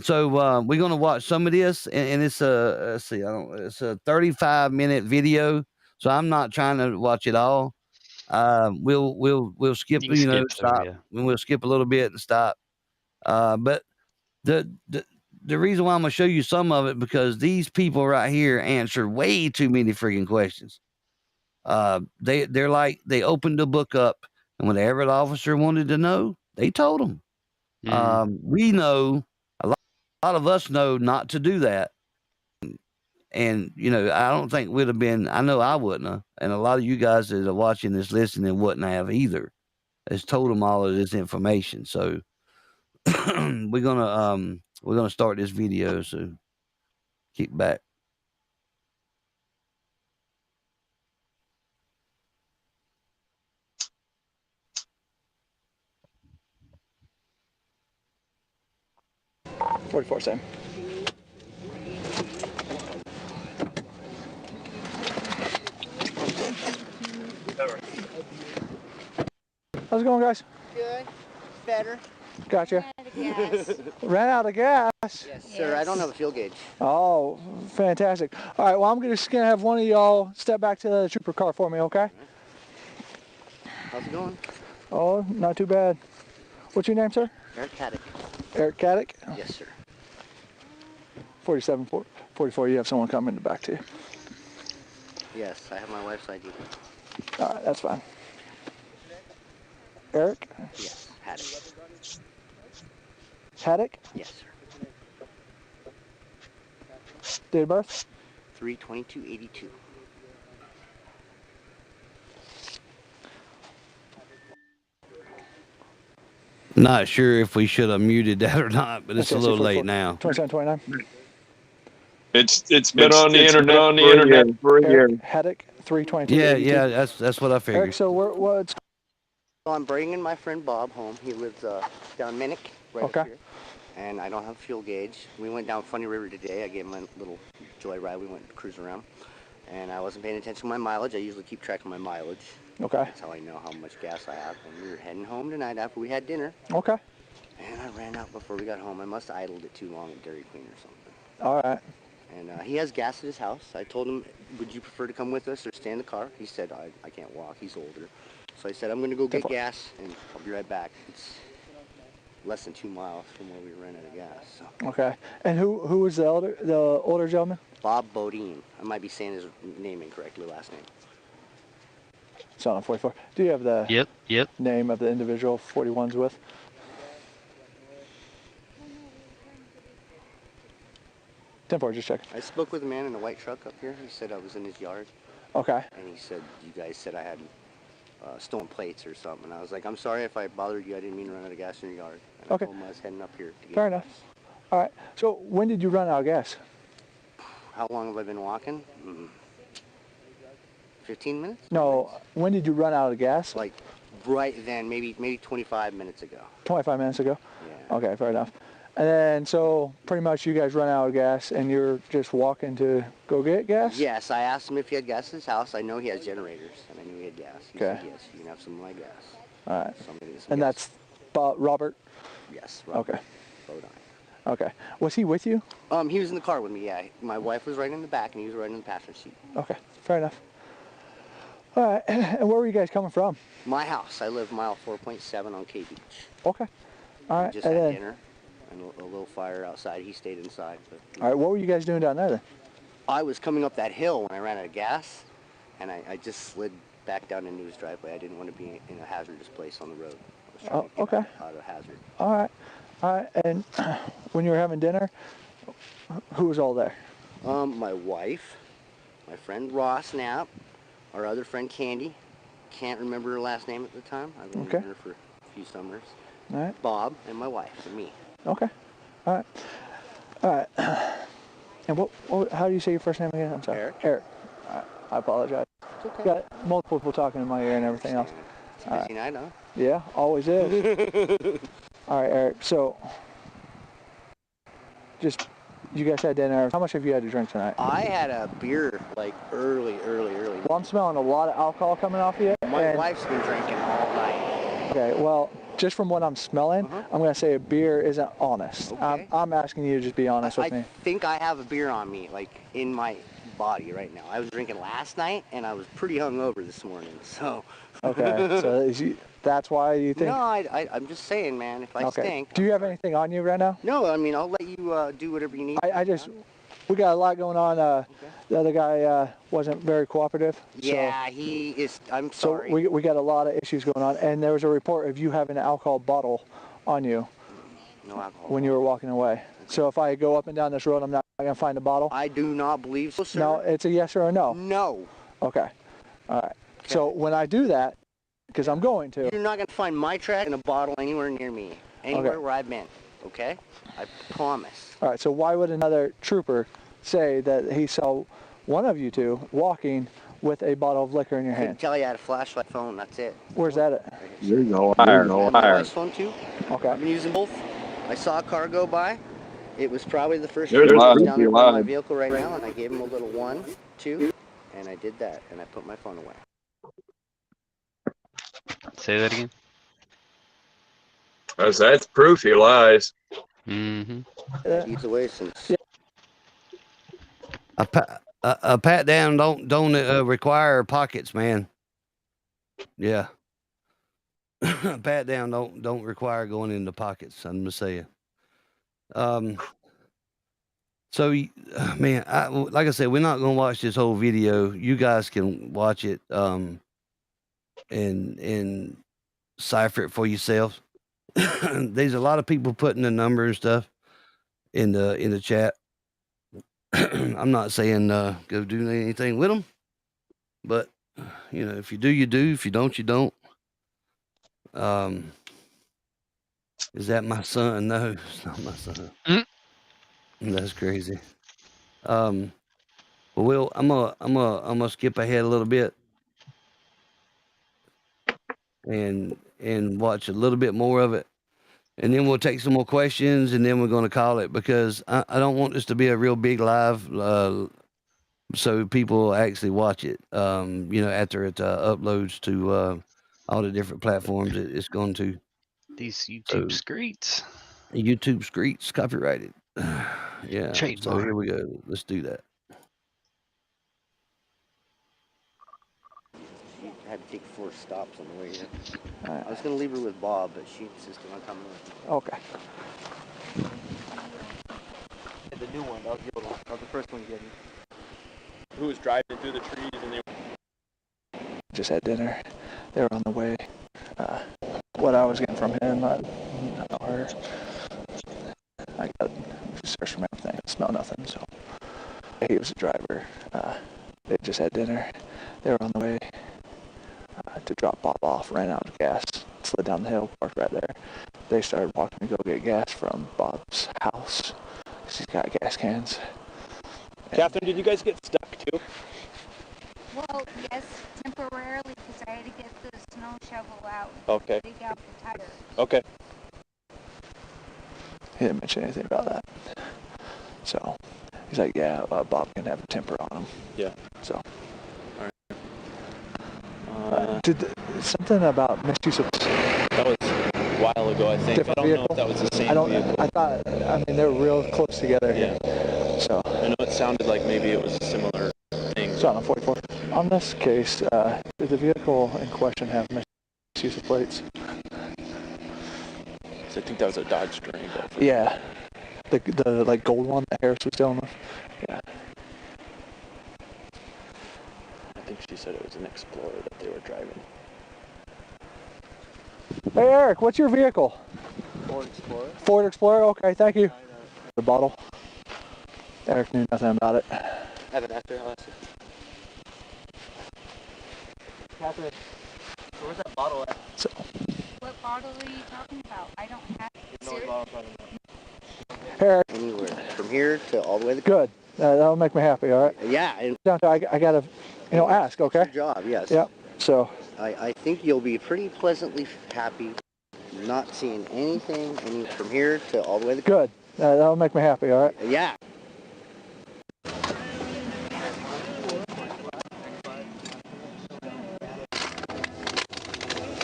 So we're gonna watch some of this, and it's it's a 35-minute video. So I'm not trying to watch it all. We'll skip, stop, and we'll skip a little bit and stop. But the reason why I'm gonna show you some of it because these people right here answered way too many freaking questions. They're like they opened the book up, and whatever the officer wanted to know, they told them. We know a lot of us know not to do that, and I don't think we'd have been. I know I wouldn't have, and a lot of you guys that are watching this, listening, wouldn't have either. Has told them all of this information, so we're gonna start this video. So keep back. Sam. How's it going, guys? Good. Better. Gotcha. Yes. Ran out of gas. Yes, sir. I don't have a fuel gauge. Oh, fantastic. All right, well, I'm just going to have one of y'all step back to the trooper car for me, okay? How's it going? Oh, not too bad. What's your name, sir? Eric Caddick. Eric Caddick? Yes, sir. 4744, you have someone coming in the back to you. Yes, I have my wife's ID. All right, that's fine. Eric? Yes, Haddock. Haddock? Yes, sir. Date of birth? 3/22/82. Not sure if we should have muted that or not, but it's a little late now. 2729. It's been on the internet for a year. Haddock, 322. Yeah, that's what I figured. Eric, so what's... So I'm bringing my friend Bob home. He lives down Minnick, right Okay. up here. And I don't have a fuel gauge. We went down Funny River today. I gave him a little joyride. We went to cruise around. And I wasn't paying attention to my mileage. I usually keep track of my mileage. Okay. That's how I know how much gas I have. And we were heading home tonight after we had dinner. Okay. And I ran out before we got home. I must have idled it too long at Dairy Queen or something. All right. And he has gas at his house. I told him, would you prefer to come with us or stay in the car? He said, I can't walk. He's older. So I said, I'm going to go get gas, and I'll be right back. It's less than 2 miles from where we ran out of gas. So. Okay. And who was the older gentleman? Bob Bodell. I might be saying his name incorrectly, last name. It's on 44. Do you have the Yep. name of the individual 41's with? Just checking. I spoke with a man in a white truck up here. He said I was in his yard. Okay. And he said, you guys said I had stolen plates or something. And I was like, I'm sorry if I bothered you. I didn't mean to run out of gas in your yard. And Okay. I told him I was heading up here to get Fair enough. All right. So when did you run out of gas? How long have I been walking? 15 minutes? No. When did you run out of gas? Like right then, maybe 25 minutes ago. 25 minutes ago? Yeah. Okay, fair enough. And then, so pretty much you guys run out of gas and you're just walking to go get gas? Yes, I asked him if he had gas at his house. I know he has generators, and I knew he had gas. He Okay. said, yes, you can have some of my gas. All right. So I'm gonna get some And gas. that's Robert? Yes, Robert. Okay. Bodine. Okay. Was he with you? He was in the car with me, yeah. My wife was right in the back, and he was right in the passenger seat. Okay, fair enough. All right, and where were you guys coming from? My house. I live mile 4.7 on K Beach. Okay. All right. We just and had then, dinner and a little fire outside. He stayed inside. But all right, what were you guys doing down there then? I was coming up that hill when I ran out of gas, and I just slid back down into his driveway. I didn't want to be in a hazardous place on the road. I was trying to get okay. out of hazard. All right. All right, and when you were having dinner, who was all there? My wife, my friend Ross Knapp, our other friend Candy. Can't remember her last name at the time. I've been with her for a few summers. All right. Bob and my wife and me. Okay. All right. All right. And how do you say your first name again? I'm sorry. Eric. Eric. All right. I apologize. It's okay. Got multiple people talking in my ear and everything else. It's a busy night, huh? Yeah, always is. All right, Eric. So, just you guys had dinner. How much have you had to drink tonight? I had a beer like early. Well, I'm smelling a lot of alcohol coming off of you. My wife's been drinking all night. Okay, well, just from what I'm smelling, I'm going to say a beer isn't honest. Okay. I'm asking you to just be honest with me. I think I have a beer on me, like in my body right now. I was drinking last night, and I was pretty hungover this morning, so. Okay, so that's why you think? No, I'm just saying, man, if I stink. Do you have anything on you right now? No, I mean, I'll let you do whatever you need. We got a lot going on. The other guy wasn't very cooperative. Yeah, he is. I'm sorry. So we got a lot of issues going on, and there was a report of you having an alcohol bottle on you. No alcohol. When you were walking away. Okay. So if I go up and down this road, I'm not going to find a bottle? I do not believe so, sir. No, it's a yes or a no? No. Okay. All right. Okay. So when I do that, because I'm going to. You're not going to find my track in a bottle anywhere near me. Anywhere where I've been. Okay? I promise. All right. So why would another trooper say that he saw one of you two walking with a bottle of liquor in your I can hand? tell you I had a flashlight phone. That's it. Where's that at? There's no liar, no My liar. wife's phone too. Okay. I've been using both. I saw a car go by. It was probably the first There's down lies, there by my lies. vehicle right now, and I gave him a little 1, 2, and I did that, and I put my phone away. Say that again. That's proof he lies. Mm-hmm. He's away since. A pat down don't require pockets, man. Yeah. A pat down don't require going into pockets. I'm just saying. So, man, like I said, we're not gonna watch this whole video. You guys can watch it, and cipher it for yourselves. There's a lot of people putting the number and stuff in the chat. I'm not saying go do anything with them, but you know, if you do, you do. If you don't, you don't. Is that my son? No, it's not my son. That's crazy. Well, Will, I'm gonna skip ahead a little bit and watch a little bit more of it, and then we'll take some more questions, and then we're gonna call it, because I don't want this to be a real big live, so people actually watch it. You know, after it uploads to all the different platforms it's going to. These YouTube screets. YouTube screets, copyrighted. Yeah. So Trademark. here we go. Let's do that. She had to take 4 stops on the way here. I was going to leave her with Bob, but she insisted on coming with. Okay. The new one, that was the old one. That was the first one you gave me. Who was driving through the trees and they Just had dinner. They were on the way. What I was getting from him, not her. I got searched from everything. I smell nothing, so. He was the driver. They just had dinner. They were on the way to drop Bob off, ran out of gas, slid down the hill, parked right there. They started walking to go get gas from Bob's house, because he's got gas cans. Catherine, did you guys get stuck too? Well, yes, temporarily, because I had to get the snow shovel out. Okay. Dig out the tires. Okay. He didn't mention anything about that. So, he's like, yeah, Bob can have a temper on him. Yeah. So. Alright. Something about misuse of... That was a while ago, I think. I don't know if that was the same vehicle. I thought, I mean, they're real close together. Yeah. So. I know it sounded like maybe it was a similar thing. So on a 44. On this case, did the vehicle in question have misuse of plates? So I think that was a Dodge Durango. Yeah. The like gold one that Harris was dealing with? Yeah. I think she said it was an Explorer that they were driving. Hey Eric, what's your vehicle? Ford Explorer. Ford Explorer? Okay, thank you. The bottle. Eric knew nothing about it. Have it after, I'll ask you. Catherine, where's that bottle at? So. What bottle are you talking about? I don't have it. You know what bottle I'm talking about. Eric. Anywhere. From here to all the way to the... Good. That'll make me happy, all right? Yeah. And down to, I gotta, ask, okay? It's your job, yes. Yep. So. I think you'll be pretty pleasantly happy not seeing anything from here to all the way to the... Good. That'll make me happy, all right? Yeah.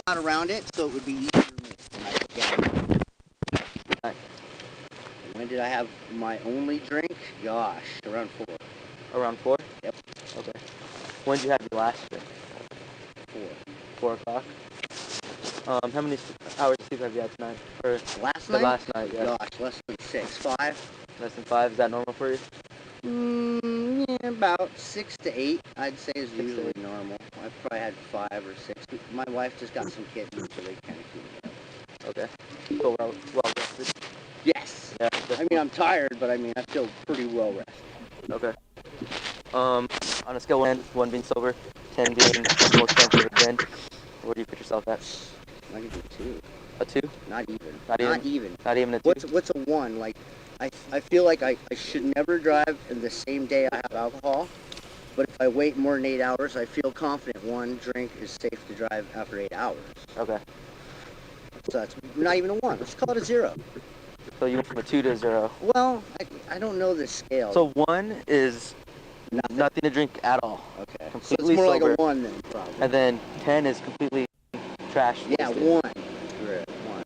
Not around it, so it would be easier for me. When did I have my only drink? Gosh, around 4. Around 4? Yep. Okay. When did you have your last drink? 4 o'clock? How many hours of sleep have you had tonight? Or last night? Last night, yeah. Gosh, less than 6. 5? Less than 5? Is that normal for you? Yeah, about 6 to 8, I'd say, is usually normal. I've probably had 5 or 6. My wife just got some kittens, so they kind of keep me up. Okay. So well rested? Yes. Yeah. I mean, I'm tired, but I mean, I feel pretty well rested. Okay. On a scale of 1 being sober, 10 being the most expensive it's been, where do you put yourself at? I could do 2. A 2? Not even. Not even? Not even a 2? What's a 1? Like, I feel like I should never drive in the same day I have alcohol, but if I wait more than 8 hours, I feel confident 1 drink is safe to drive after 8 hours. Okay. So that's not even a 1. Let's call it a 0. So you went from a 2 to a 0. Well, I don't know the scale. So 1 is nothing to drink at all. Okay. Completely so it's more sober. like a 1 then, probably. And then 10 is completely trash. Yeah, wasted. 1.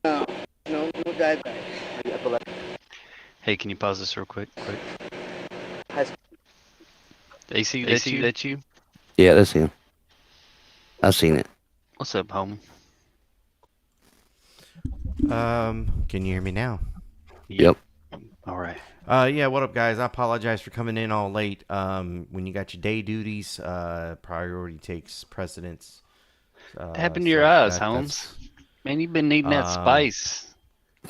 No, no diabetic. Are you epileptic? Hey, can you pause this real quick? High school. AC, that you? Yeah, that's him. I seen it. What's up, homie? Can you hear me now? Yep. All right. Yeah, what up, guys? I apologize for coming in all late. When you got your day duties, priority takes precedence. What happened to your eyes, Holmes? Man, you've been needing that spice.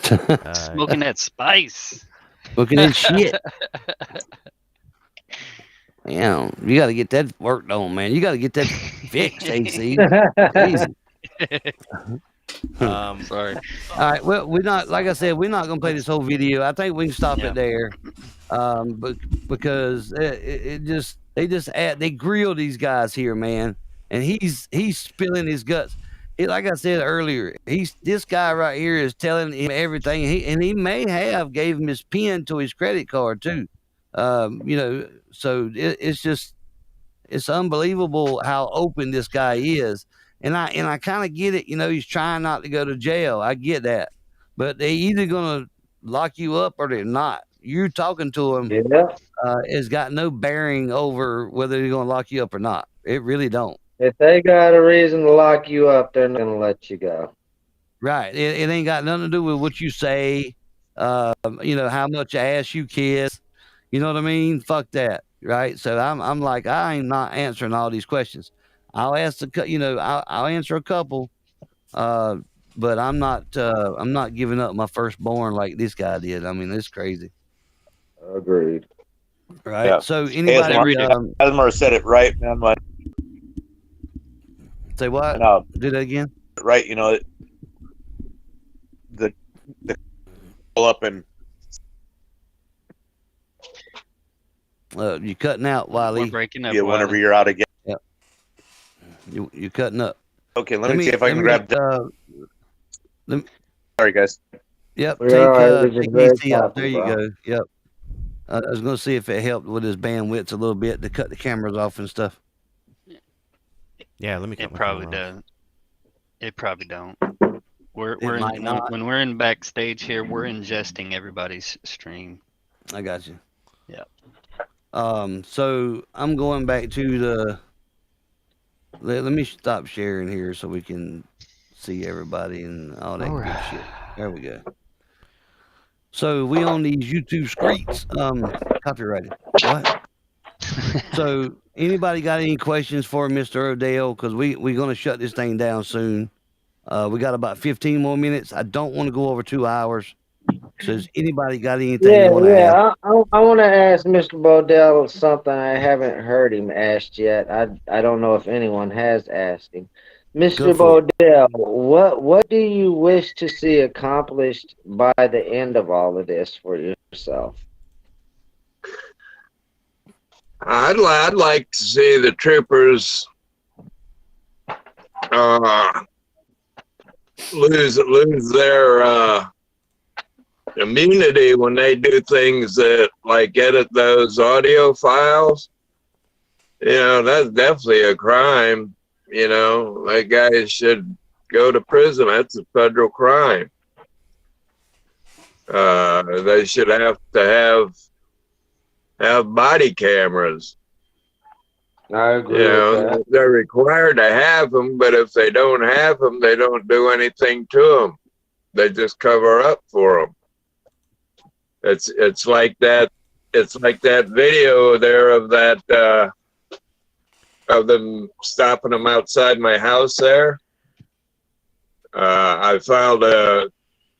Smoking that spice. Smoking that shit. Damn, you got to get that worked on, man. You got to get that fixed, AC. Easy. Sorry. All right. Well, we're not, like I said, we're not gonna play this whole video. I think we can stop it there, but because they grill these guys here, man, and he's spilling his guts. Like I said earlier, this guy right here is telling him everything. He may have gave him his PIN to his credit card too. So it's unbelievable how open this guy is. And I kind of get it. He's trying not to go to jail. I get that. But they either going to lock you up or they're not. You talking to him has got no bearing over whether they're going to lock you up or not. It really don't. If they got a reason to lock you up, they're not going to let you go. Right. It ain't got nothing to do with what you say, how much ass you kiss. You know what I mean? Fuck that. Right. So I'm like, I ain't not answering all these questions. I'll ask I'll answer a couple, but I'm not giving up my firstborn like this guy did. I mean, it's crazy. Agreed. Right. Yeah. So anybody, Asmar said it right, man. Say what? Do that again. Right. The pull up and you cutting out, Wiley. We're breaking up. Yeah, whenever you're out again. Yep. You're cutting up. Okay, let me see if I can grab. Sorry, guys. Yep. Take DC out. There you go. Yep. I was going to see if it helped with his bandwidth a little bit to cut the cameras off and stuff. Yeah, let me cut It my probably camera off. doesn't. It probably don't. When we're in backstage here, we're ingesting everybody's stream. I got you. Yeah. So I'm going back to the. Let me stop sharing here so we can see everybody and all that good shit. There we go. So we on these YouTube streets. Copyrighted. What? So anybody got any questions for Mr. Odell? Because we're gonna shut this thing down soon. We got about 15 more minutes. I don't want to go over 2 hours. So has anybody got anything they want to ask? I want to ask Mr. Bodell something I haven't heard him asked yet. I don't know if anyone has asked him. Mr. Bodell, what do you wish to see accomplished by the end of all of this for yourself? I'd like to see the troopers lose their immunity when they do things that like edit those audio files. That's definitely a crime. That guy should go to prison. That's a federal crime. They should have to have body cameras. I agree with that. They're required to have them, but if they don't have them, they don't do anything to them. They just cover up for them. It's like that. It's like that video there of that of them stopping them outside my house there. I filed a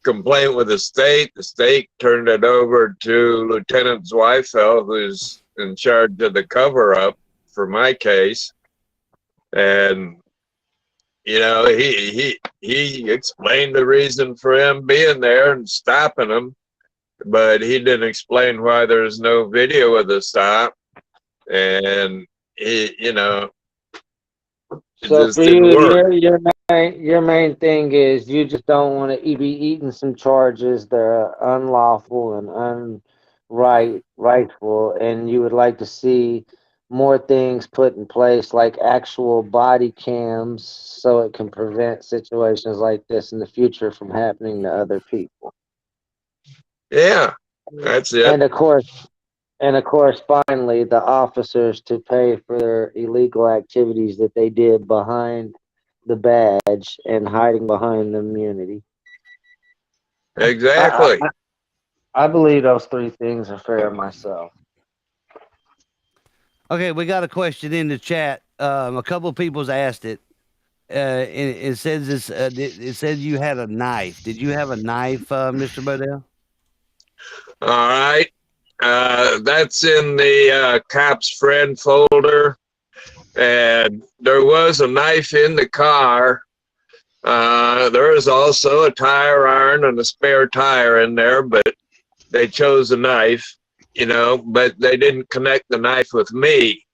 complaint with the state. The state turned it over to Lieutenant Zweifel, who's in charge of the cover-up for my case. And he explained the reason for him being there and stopping them, but he didn't explain why there's no video of the stop. And so for you, your main thing is you just don't want to be eating some charges that are unlawful and rightful, and you would like to see more things put in place, like actual body cams, so it can prevent situations like this in the future from happening to other people. Yeah, that's it. And of course, finally, the officers to pay for their illegal activities that they did behind the badge and hiding behind the immunity. Exactly. I believe those three things are fair myself. Okay, we got a question in the chat. A couple of people's asked it. It says this. It said you had a knife. Did you have a knife, Mr. Bodell? All right. That's in the cops friend folder. And there was a knife in the car. There is also a tire iron and a spare tire in there, but they chose a knife, but they didn't connect the knife with me.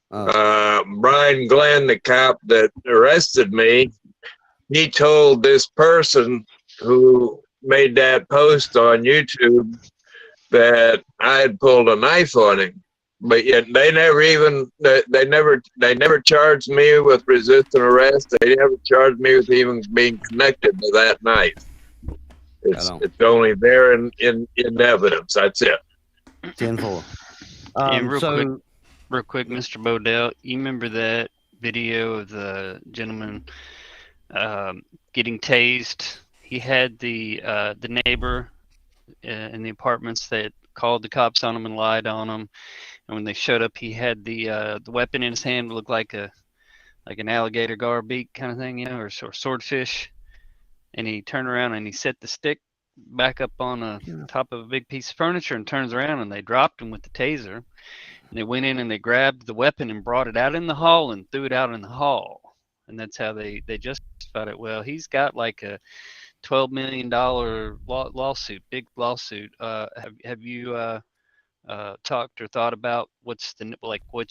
Brian Glenn, the cop that arrested me, he told this person who made that post on YouTube that I had pulled a knife on him. But yet they never charged me with resisting arrest. They never charged me with even being connected to that knife. It's only there in evidence. That's it. 10-4. And real quick, Mr. Bodell, you remember that video of the gentleman getting tased? He had the neighbor in the apartments that called the cops on him and lied on him. And when they showed up, he had the weapon in his hand, looked like an alligator gar beak kind of thing, or swordfish. And he turned around and he set the stick back up on the top of a big piece of furniture and turns around and they dropped him with the taser. And they went in and they grabbed the weapon and brought it out in the hall and threw it out in the hall. And that's how they justified it. Well, he's got like a $12 million lawsuit, big lawsuit. Have you talked or thought about what's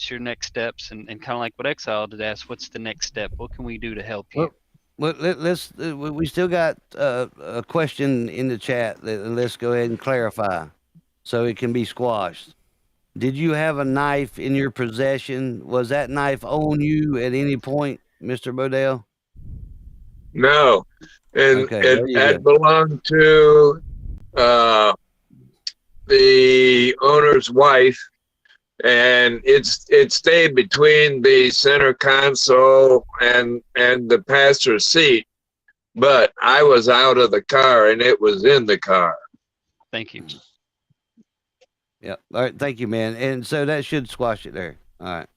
your next steps, and kind of like what Exile did ask, what's the next step? What can we do to help you? Well, we still got a question in the chat. Let's go ahead and clarify so it can be squashed. Did you have a knife in your possession? Was that knife on you at any point, Mr. Bodell? No. And it belonged to the owner's wife, and it stayed between the center console and the passenger seat, but I was out of the car and it was in the car. Thank you. Yeah. All right. Thank you, man. And so that should squash it there. All right.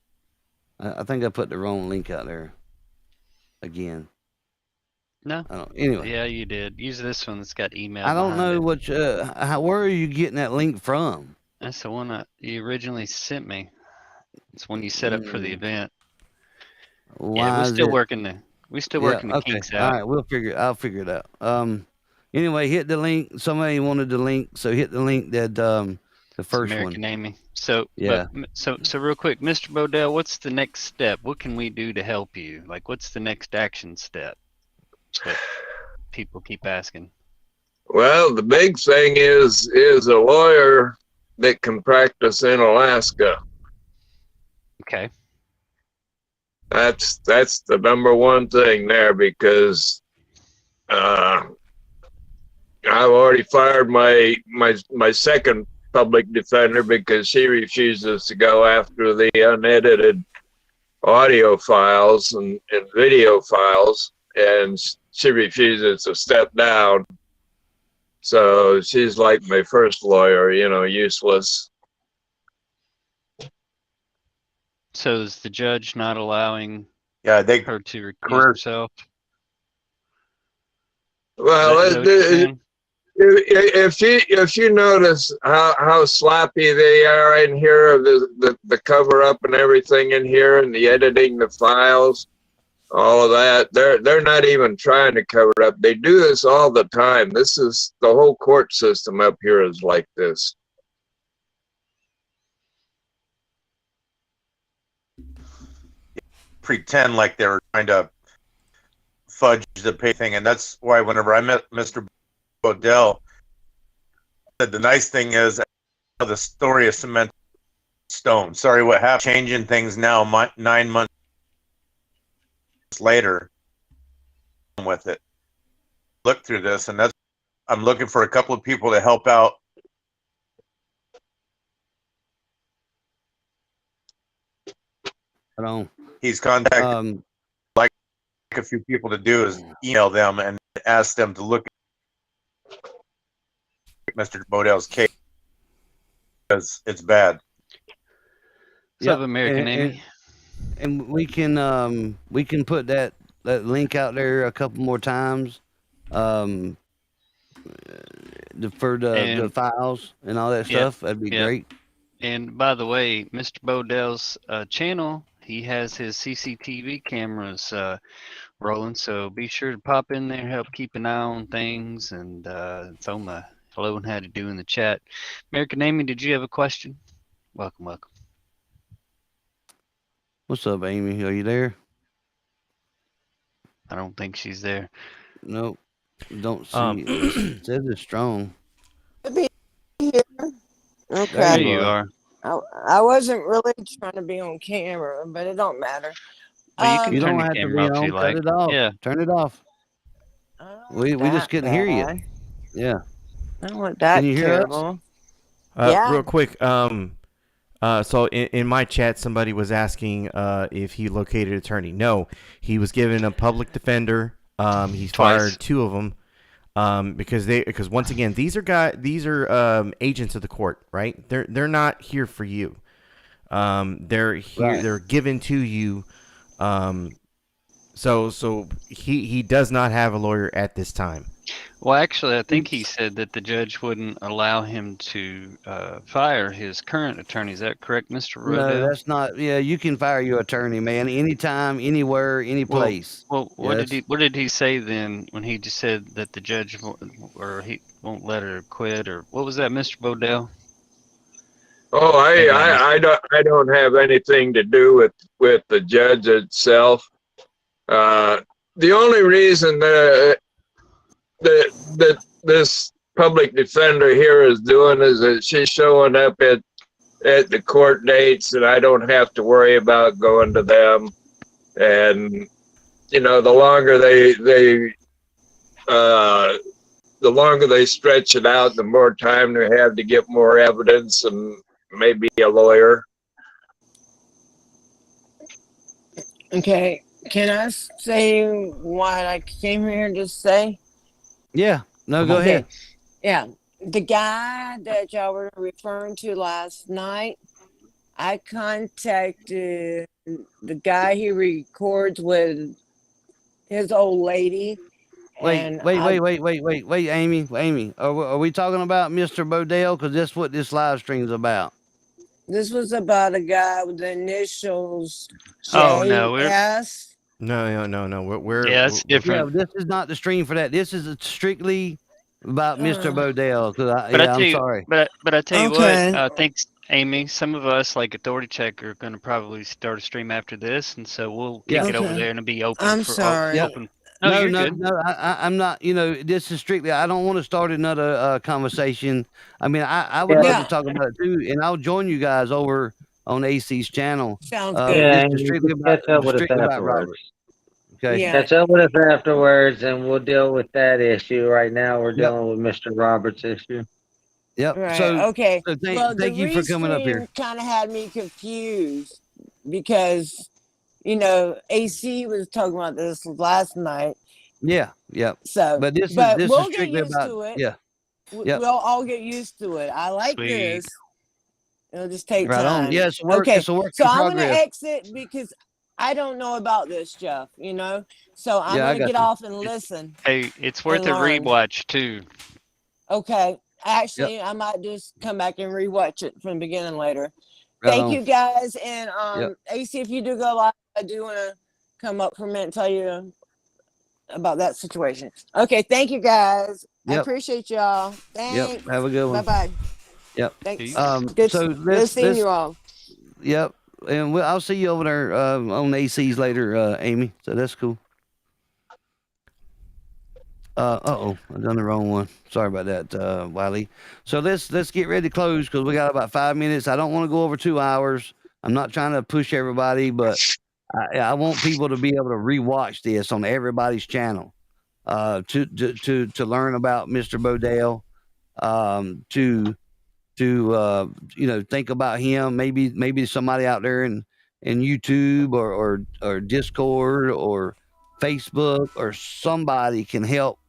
I think I put the wrong link out there again. No. Anyway. Yeah, you did. Use this one that's got email. I don't know where are you getting that link from? That's the one that you originally sent me. It's one you set up for the event. Why we're still working the kinks out. All right, I'll figure it out. Anyway, hit the link. Somebody wanted the link, so hit the link that the first American one. Amy. So yeah. So real quick, Mr. Bodell, what's the next step? What can we do to help you? Like, what's the next action step? That people keep asking. Well, the big thing is a lawyer that can practice in Alaska. Okay. That's the number one thing there, because I've already fired my second public defender because she refuses to go after the unedited audio files and video files, and she refuses to step down. So she's like my first lawyer, useless. So is the judge not allowing her to recuse herself? Well, if you notice how sloppy they are in here, of the cover up and everything in here, and the editing the files, all of that, they're not even trying to cover up. They do this all the time. This is the whole court system up here is like this. Pretend like they were trying to fudge the pay thing, and that's why whenever I met Mr. Bodell, the nice thing is the story is cemented stone. Sorry, what happened? Changing things now, 9 months later with it. Look through this, and I'm looking for a couple of people to help out. I don't. He's contacted like a few people to do is email them and ask them to look at Mr. Bodell's case because it's bad. What's up, American Amy? And we can put that link out there a couple more times, for the files and all that stuff. That'd be great. And by the way, Mr. Bodell's channel, he has his CCTV cameras rolling, so be sure to pop in there, help keep an eye on things, and throw my hello and how to do in the chat. American Amy, did you have a question? Welcome. What's up, Amy? Are you there? I don't think she's there. Nope. Don't see it. Says it's strong. Be here. Okay. There you are. I wasn't really trying to be on camera, but it don't matter. Well, You turn don't the have to be camera off if on. you Cut like. it off. Yeah. Turn it off. We just couldn't hear you. bad. Yeah. I don't want that Can you hear us? terrible. Yeah. Real quick, so in my chat, somebody was asking if he located an attorney. No, he was given a public defender. He's fired 2 of them because once again, these are agents of the court, right? They're not here for you. They're here. Right. They're given to you. So he does not have a lawyer at this time. Well, actually, I think he said that the judge wouldn't allow him to fire his current attorney. Is that correct, Mr. Rodell? No, that's not. Yeah, you can fire your attorney, man, anytime, anywhere, any place. Well, what did he say then when he just said that the judge he won't let her quit, or what was that, Mr. Bodell? Oh, I don't have anything to do with the judge itself. The only reason that this public defender here is doing is that she's showing up at the court dates, and I don't have to worry about going to them. And the longer they stretch it out, the more time they have to get more evidence and maybe a lawyer. Okay. Can I say what I came here to say? Yeah. No, go ahead. Yeah. The guy that y'all were referring to last night, I contacted the guy he records with his old lady. Wait, and Amy. Are we talking about Mr. Bodell? Because that's what this live stream's about. This was about a guy with the initials Oh, no, JS. No. We're it's different. Yeah, this is not the stream for that. This is strictly about Mr. Bodell. I'm sorry. But I tell you Okay. what, I think, Amy, some of us like Authority Check are going to probably start a stream after this, and so we'll kick it over Okay. there and it'll be open. I'm for sorry. Open. No, you're good. No. I'm not. This is strictly. I don't want to start another conversation. I mean, I would love to talk about it too, and I'll join you guys over on AC's channel. Sounds Yeah, good. and Just you strictly can about, catch up with us strictly about afterwards. Robert. Okay. Yeah. Catch up with us afterwards, and we'll deal with that issue. Right now, we're dealing with Mr. Roberts' issue. Yep. Right. So Okay. So Well, thank you for coming up here. Kind of had me confused because, AC was talking about this last night. Yeah. So, But this we'll is get strictly used about. to it. Yeah. Yep. We'll all get used to it. I like Sweet. this. It'll just take Right time. on. Yeah, it's a work. Okay. It's a work So in I'm gonna progress. exit because I don't know about this stuff. So I'm Yeah, I gonna got get you. off and listen. Hey, it's worth a and learn. rewatch too. Okay. Actually, I might just come back and rewatch it from the beginning later. Right Thank on. you guys. And Yep. AC, if you do go live, I do want to come up for a minute and tell you about that situation. Okay, thank you guys. I Yep. appreciate y'all. Thanks. Yep. Have a good one. Bye bye. Yep. Thanks. So Good seeing you all. Yep. And I'll see you over there on ACs later, Amy. So that's cool. Uh-oh, I done the wrong one. Sorry about that, Wiley. So let's get ready to close because we got about 5 minutes. I don't want to go over 2 hours. I'm not trying to push everybody, but I want people to be able to rewatch this on everybody's channel to learn about Mr. Bodell, to think about him. Maybe somebody out there in YouTube or Discord or Facebook or somebody can help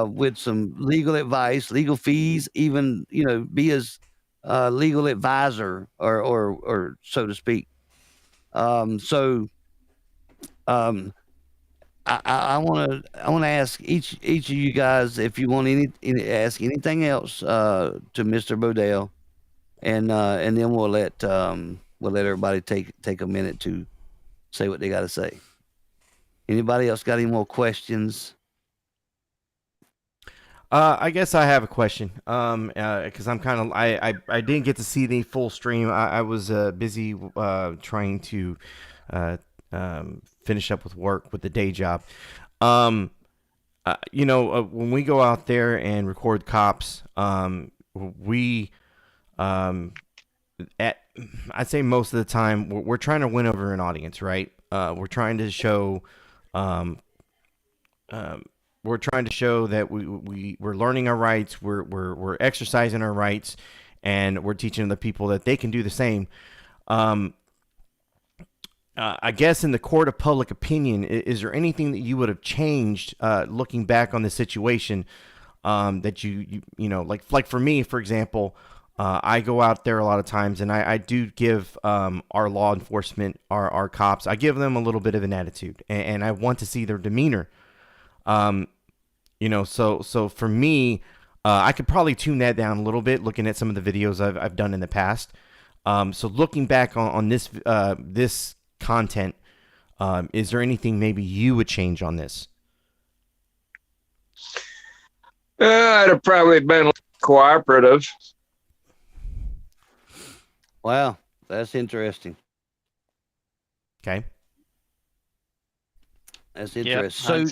with some legal advice, legal fees, even be his legal advisor or so to speak. So I want to ask each of you guys if you want ask anything else to Mr. Bodell, and then we'll let everybody take a minute to say what they got to say. Anybody else got any more questions? I guess I have a question. Because I'm kind of I didn't get to see the full stream. I was busy trying to finish up with work with the day job. When we go out there and record cops, we I'd say most of the time we're trying to win over an audience, right? We're trying to show that we're learning our rights, we're exercising our rights, and we're teaching the people that they can do the same. I guess in the court of public opinion, is there anything that you would have changed looking back on the situation that you like for me, for example, I go out there a lot of times and I do give our law enforcement, our cops, I give them a little bit of an attitude, and I want to see their demeanor. So for me, I could probably tune that down a little bit looking at some of the videos I've done in the past. So looking back on this this content, is there anything maybe you would change on this? I'd have probably been cooperative. Wow, that's interesting. Okay. That's interesting.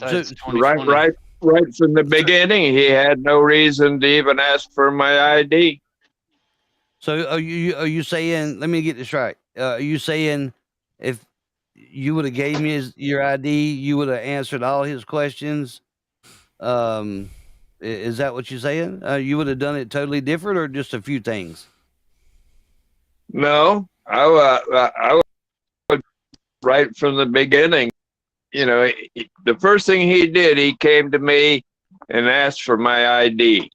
Right from the beginning, he had no reason to even ask for my ID. So are you saying? Let me get this right. Are you saying if you would have gave me your ID, you would have answered all his questions? Is that what you're saying? You would have done it totally different, or just a few things? No, I would right from the beginning. The first thing he did, he came to me and asked for my ID.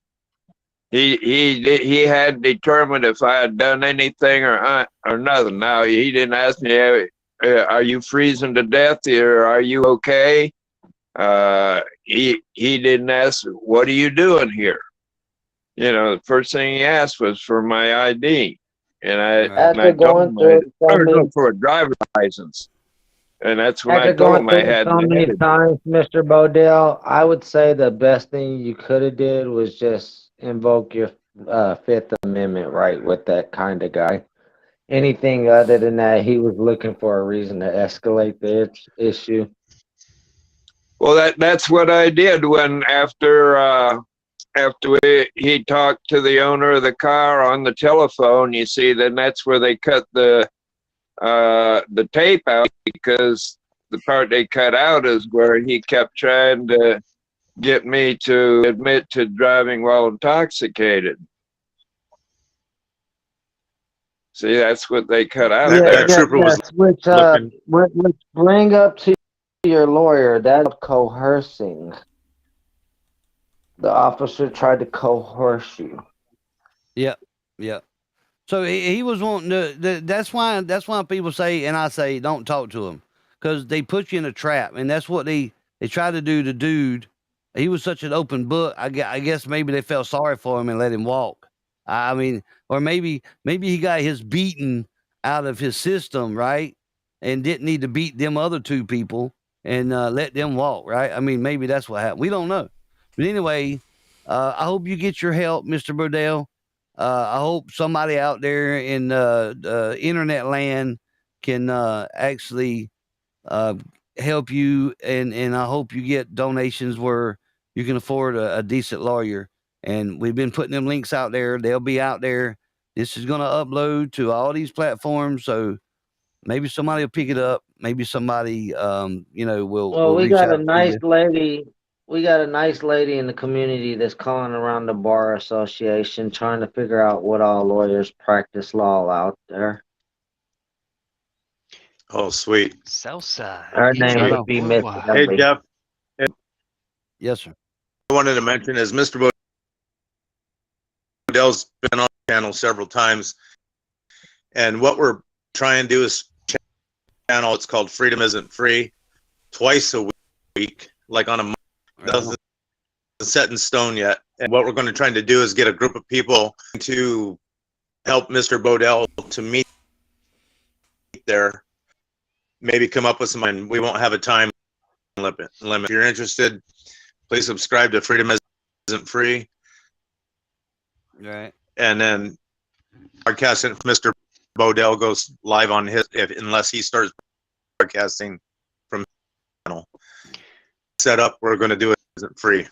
He had determined if I had done anything or nothing. Now he didn't ask me, "Are you freezing to death? Or are you okay?" He didn't ask, "What are you doing here?" The first thing he asked was for my ID, and I told him for a driver's license, and that's when I told him I had so many times, Mr. Bodell. I would say the best thing you could have did was just invoke your Fifth Amendment right with that kind of guy. Anything other than that, he was looking for a reason to escalate the issue. Well, that's what I did when after he talked to the owner of the car on the telephone. You see, then that's where they cut the tape out, because the part they cut out is where he kept trying to get me to admit to driving while intoxicated. See, that's what they cut out. Which bring up to your lawyer, that's coercing. The officer tried to coerce you. Yep. So he was wanting to. That's why people say, and I say, don't talk to him, because they put you in a trap, and that's what they tried to do to dude. He was such an open book. I guess maybe they felt sorry for him and let him walk. I mean, or maybe he got his beating out of his system, right, and didn't need to beat them other two people and let them walk, right? I mean, maybe that's what happened. We don't know. But anyway, I hope you get your help, Mr. Bodell. I hope somebody out there in internet land can actually help you, and I hope you get donations where you can afford a decent lawyer. And we've been putting them links out there. They'll be out there. This is going to upload to all these platforms. So maybe somebody will pick it up. Maybe somebody, will we reach got a out to nice you. lady. We got a nice lady in the community that's calling around the bar association trying to figure out what all lawyers practice law out there. Oh, sweet. Southside. Her name Right would on. be Miss Hey, Emily. Jeff. Yes, sir. I wanted to mention is Mr. Bodell's been on the channel several times, and what we're trying to do is channel. It's called Freedom Isn't Free, twice a week, like on a month. Doesn't set in stone yet. And what we're going to try to do is get a group of people to help Mr. Bodell to meet there. Maybe come up with some, and we won't have a time limit. If you're interested, please subscribe to Freedom Isn't Free. Right. And then broadcast if Mr. Bodell goes live on his, unless he starts broadcasting from the channel. Set up, we're going to do it isn't free.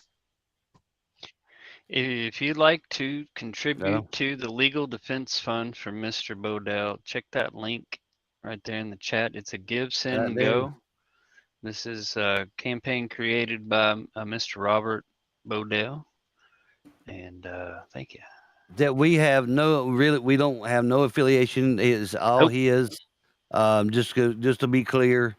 If you'd like to contribute to the legal defense fund for Mr. Bodell, check that link right there in the chat. It's a give, send, and go. This is a campaign created by Mr. Robert Bodell. And thank you. That we have we don't have no affiliation. Is all his. Just to be clear,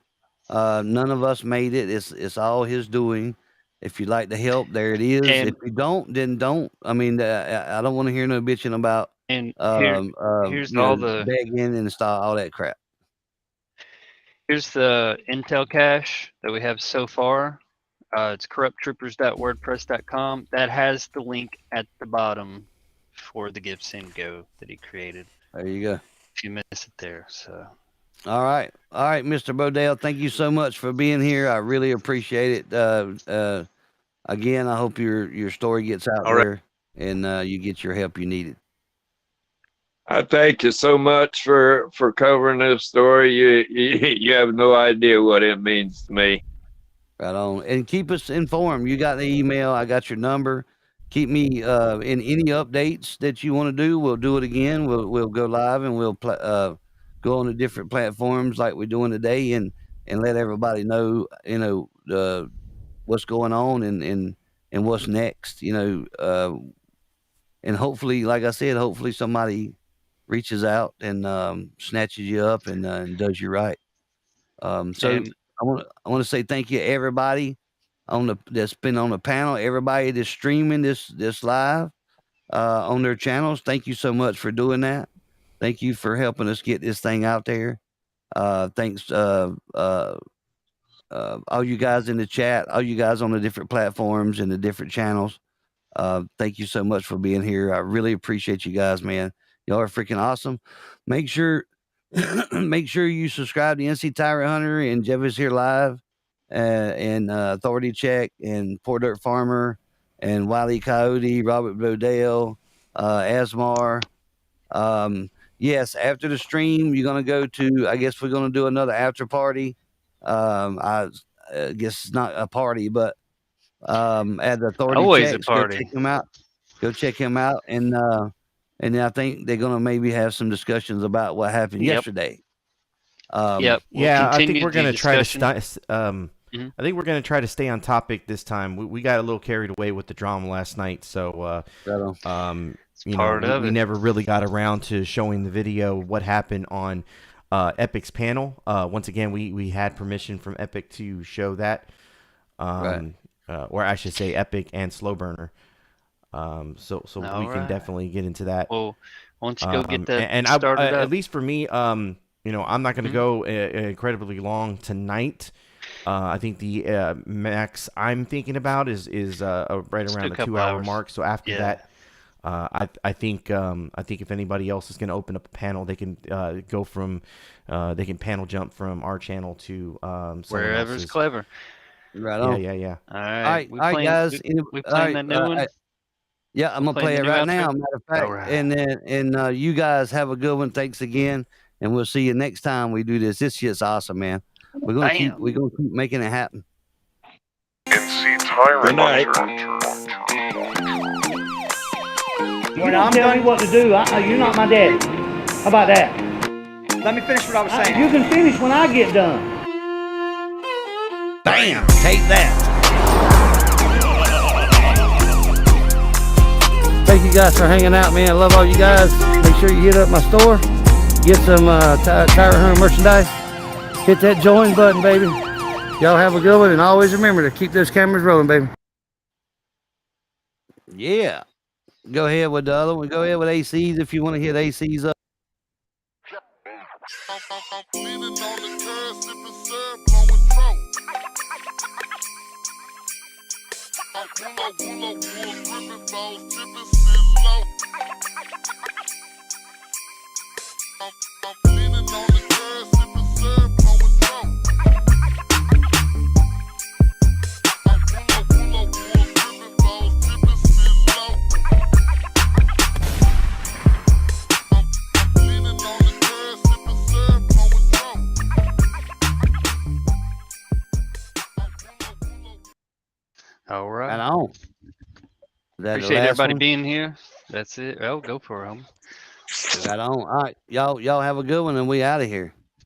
none of us made it. It's all his doing. If you'd like to help, there it is. And if you don't, then don't. I mean, I don't want to hear no bitching about and here's all the begging and stuff, all that crap. Here's the intel cache that we have so far. It's corrupttroopers.wordpress.com. That has the link at the bottom for the Give Send Go that he created. There you go. If you miss it there, so. All right, Mr. Bodell. Thank you so much for being here. I really appreciate it. Again, I hope your story gets out there and you get your help you needed. I thank you so much for covering this story. You have no idea what it means to me. Right on. And keep us informed. You got the email. I got your number. Keep me in any updates that you want to do. We'll do it again. We'll go live and we'll go on the different platforms like we're doing today and let everybody know, what's going on and what's next, and hopefully, like I said, hopefully somebody reaches out and snatches you up and does you right. So I want to say thank you to everybody that's been on the panel, everybody that's streaming this live on their channels. Thank you so much for doing that. Thank you for helping us get this thing out there. Thanks, all you guys in the chat, all you guys on the different platforms and the different channels. Thank you so much for being here. I really appreciate you guys, man. Y'all are freaking awesome. Make sure you subscribe to NC Tyrant Hunter and Jeff is Here Live and Authority Check and Poor Dirt Farmer and Wiley Coyote, Robert Bodell, Asmar. Yes, after the stream, you're going to go to, I guess we're going to do another after party. I guess it's not a party, but at the Authority Always Checks, a party. go check him out. Go check him out. And I think they're going to maybe have some discussions about what happened yesterday. We'll I think we're going to try to I think we're going to try to stay on topic this time. We got a little carried away with the drama last night, so we never really got around to showing the video what happened on Epic's panel. Once again, we had permission from Epic to show that, or I should say Epic and Slowburner. So we can definitely get into that. Well, why don't you go get that and started up? At least for me, I'm not going to go incredibly long tonight. I think the max I'm thinking about is right around the 2-hour mark. So after that, I think if anybody else is going to open up a panel, they can go from they can panel jump from our channel to wherever's clever. Right on. Yeah. All right, guys. We playing that new one. Yeah, I'm gonna play it right now. Matter of fact, and you guys have a good one. Thanks again, and we'll see you next time we do this. This shit's awesome, man. We're gonna keep making it happen. NC Good night. When I'm telling you what to do, you're not my daddy. How about that? Let me finish what I was saying. You can finish when I get done. Bam! Take that. Thank you guys for hanging out, man. I love all you guys. Make sure you hit up my store. Get some Tyrant Hunter merchandise. Hit that join button, baby. Y'all have a good one, and always remember to keep those cameras rolling, baby. Yeah. Go ahead with the other one. Go ahead with ACs if you want to hit ACs up. All right. Right on. Appreciate everybody being here. That's it. Oh, go for it, homie. Right on. All right. Y'all have a good one, and we out of here.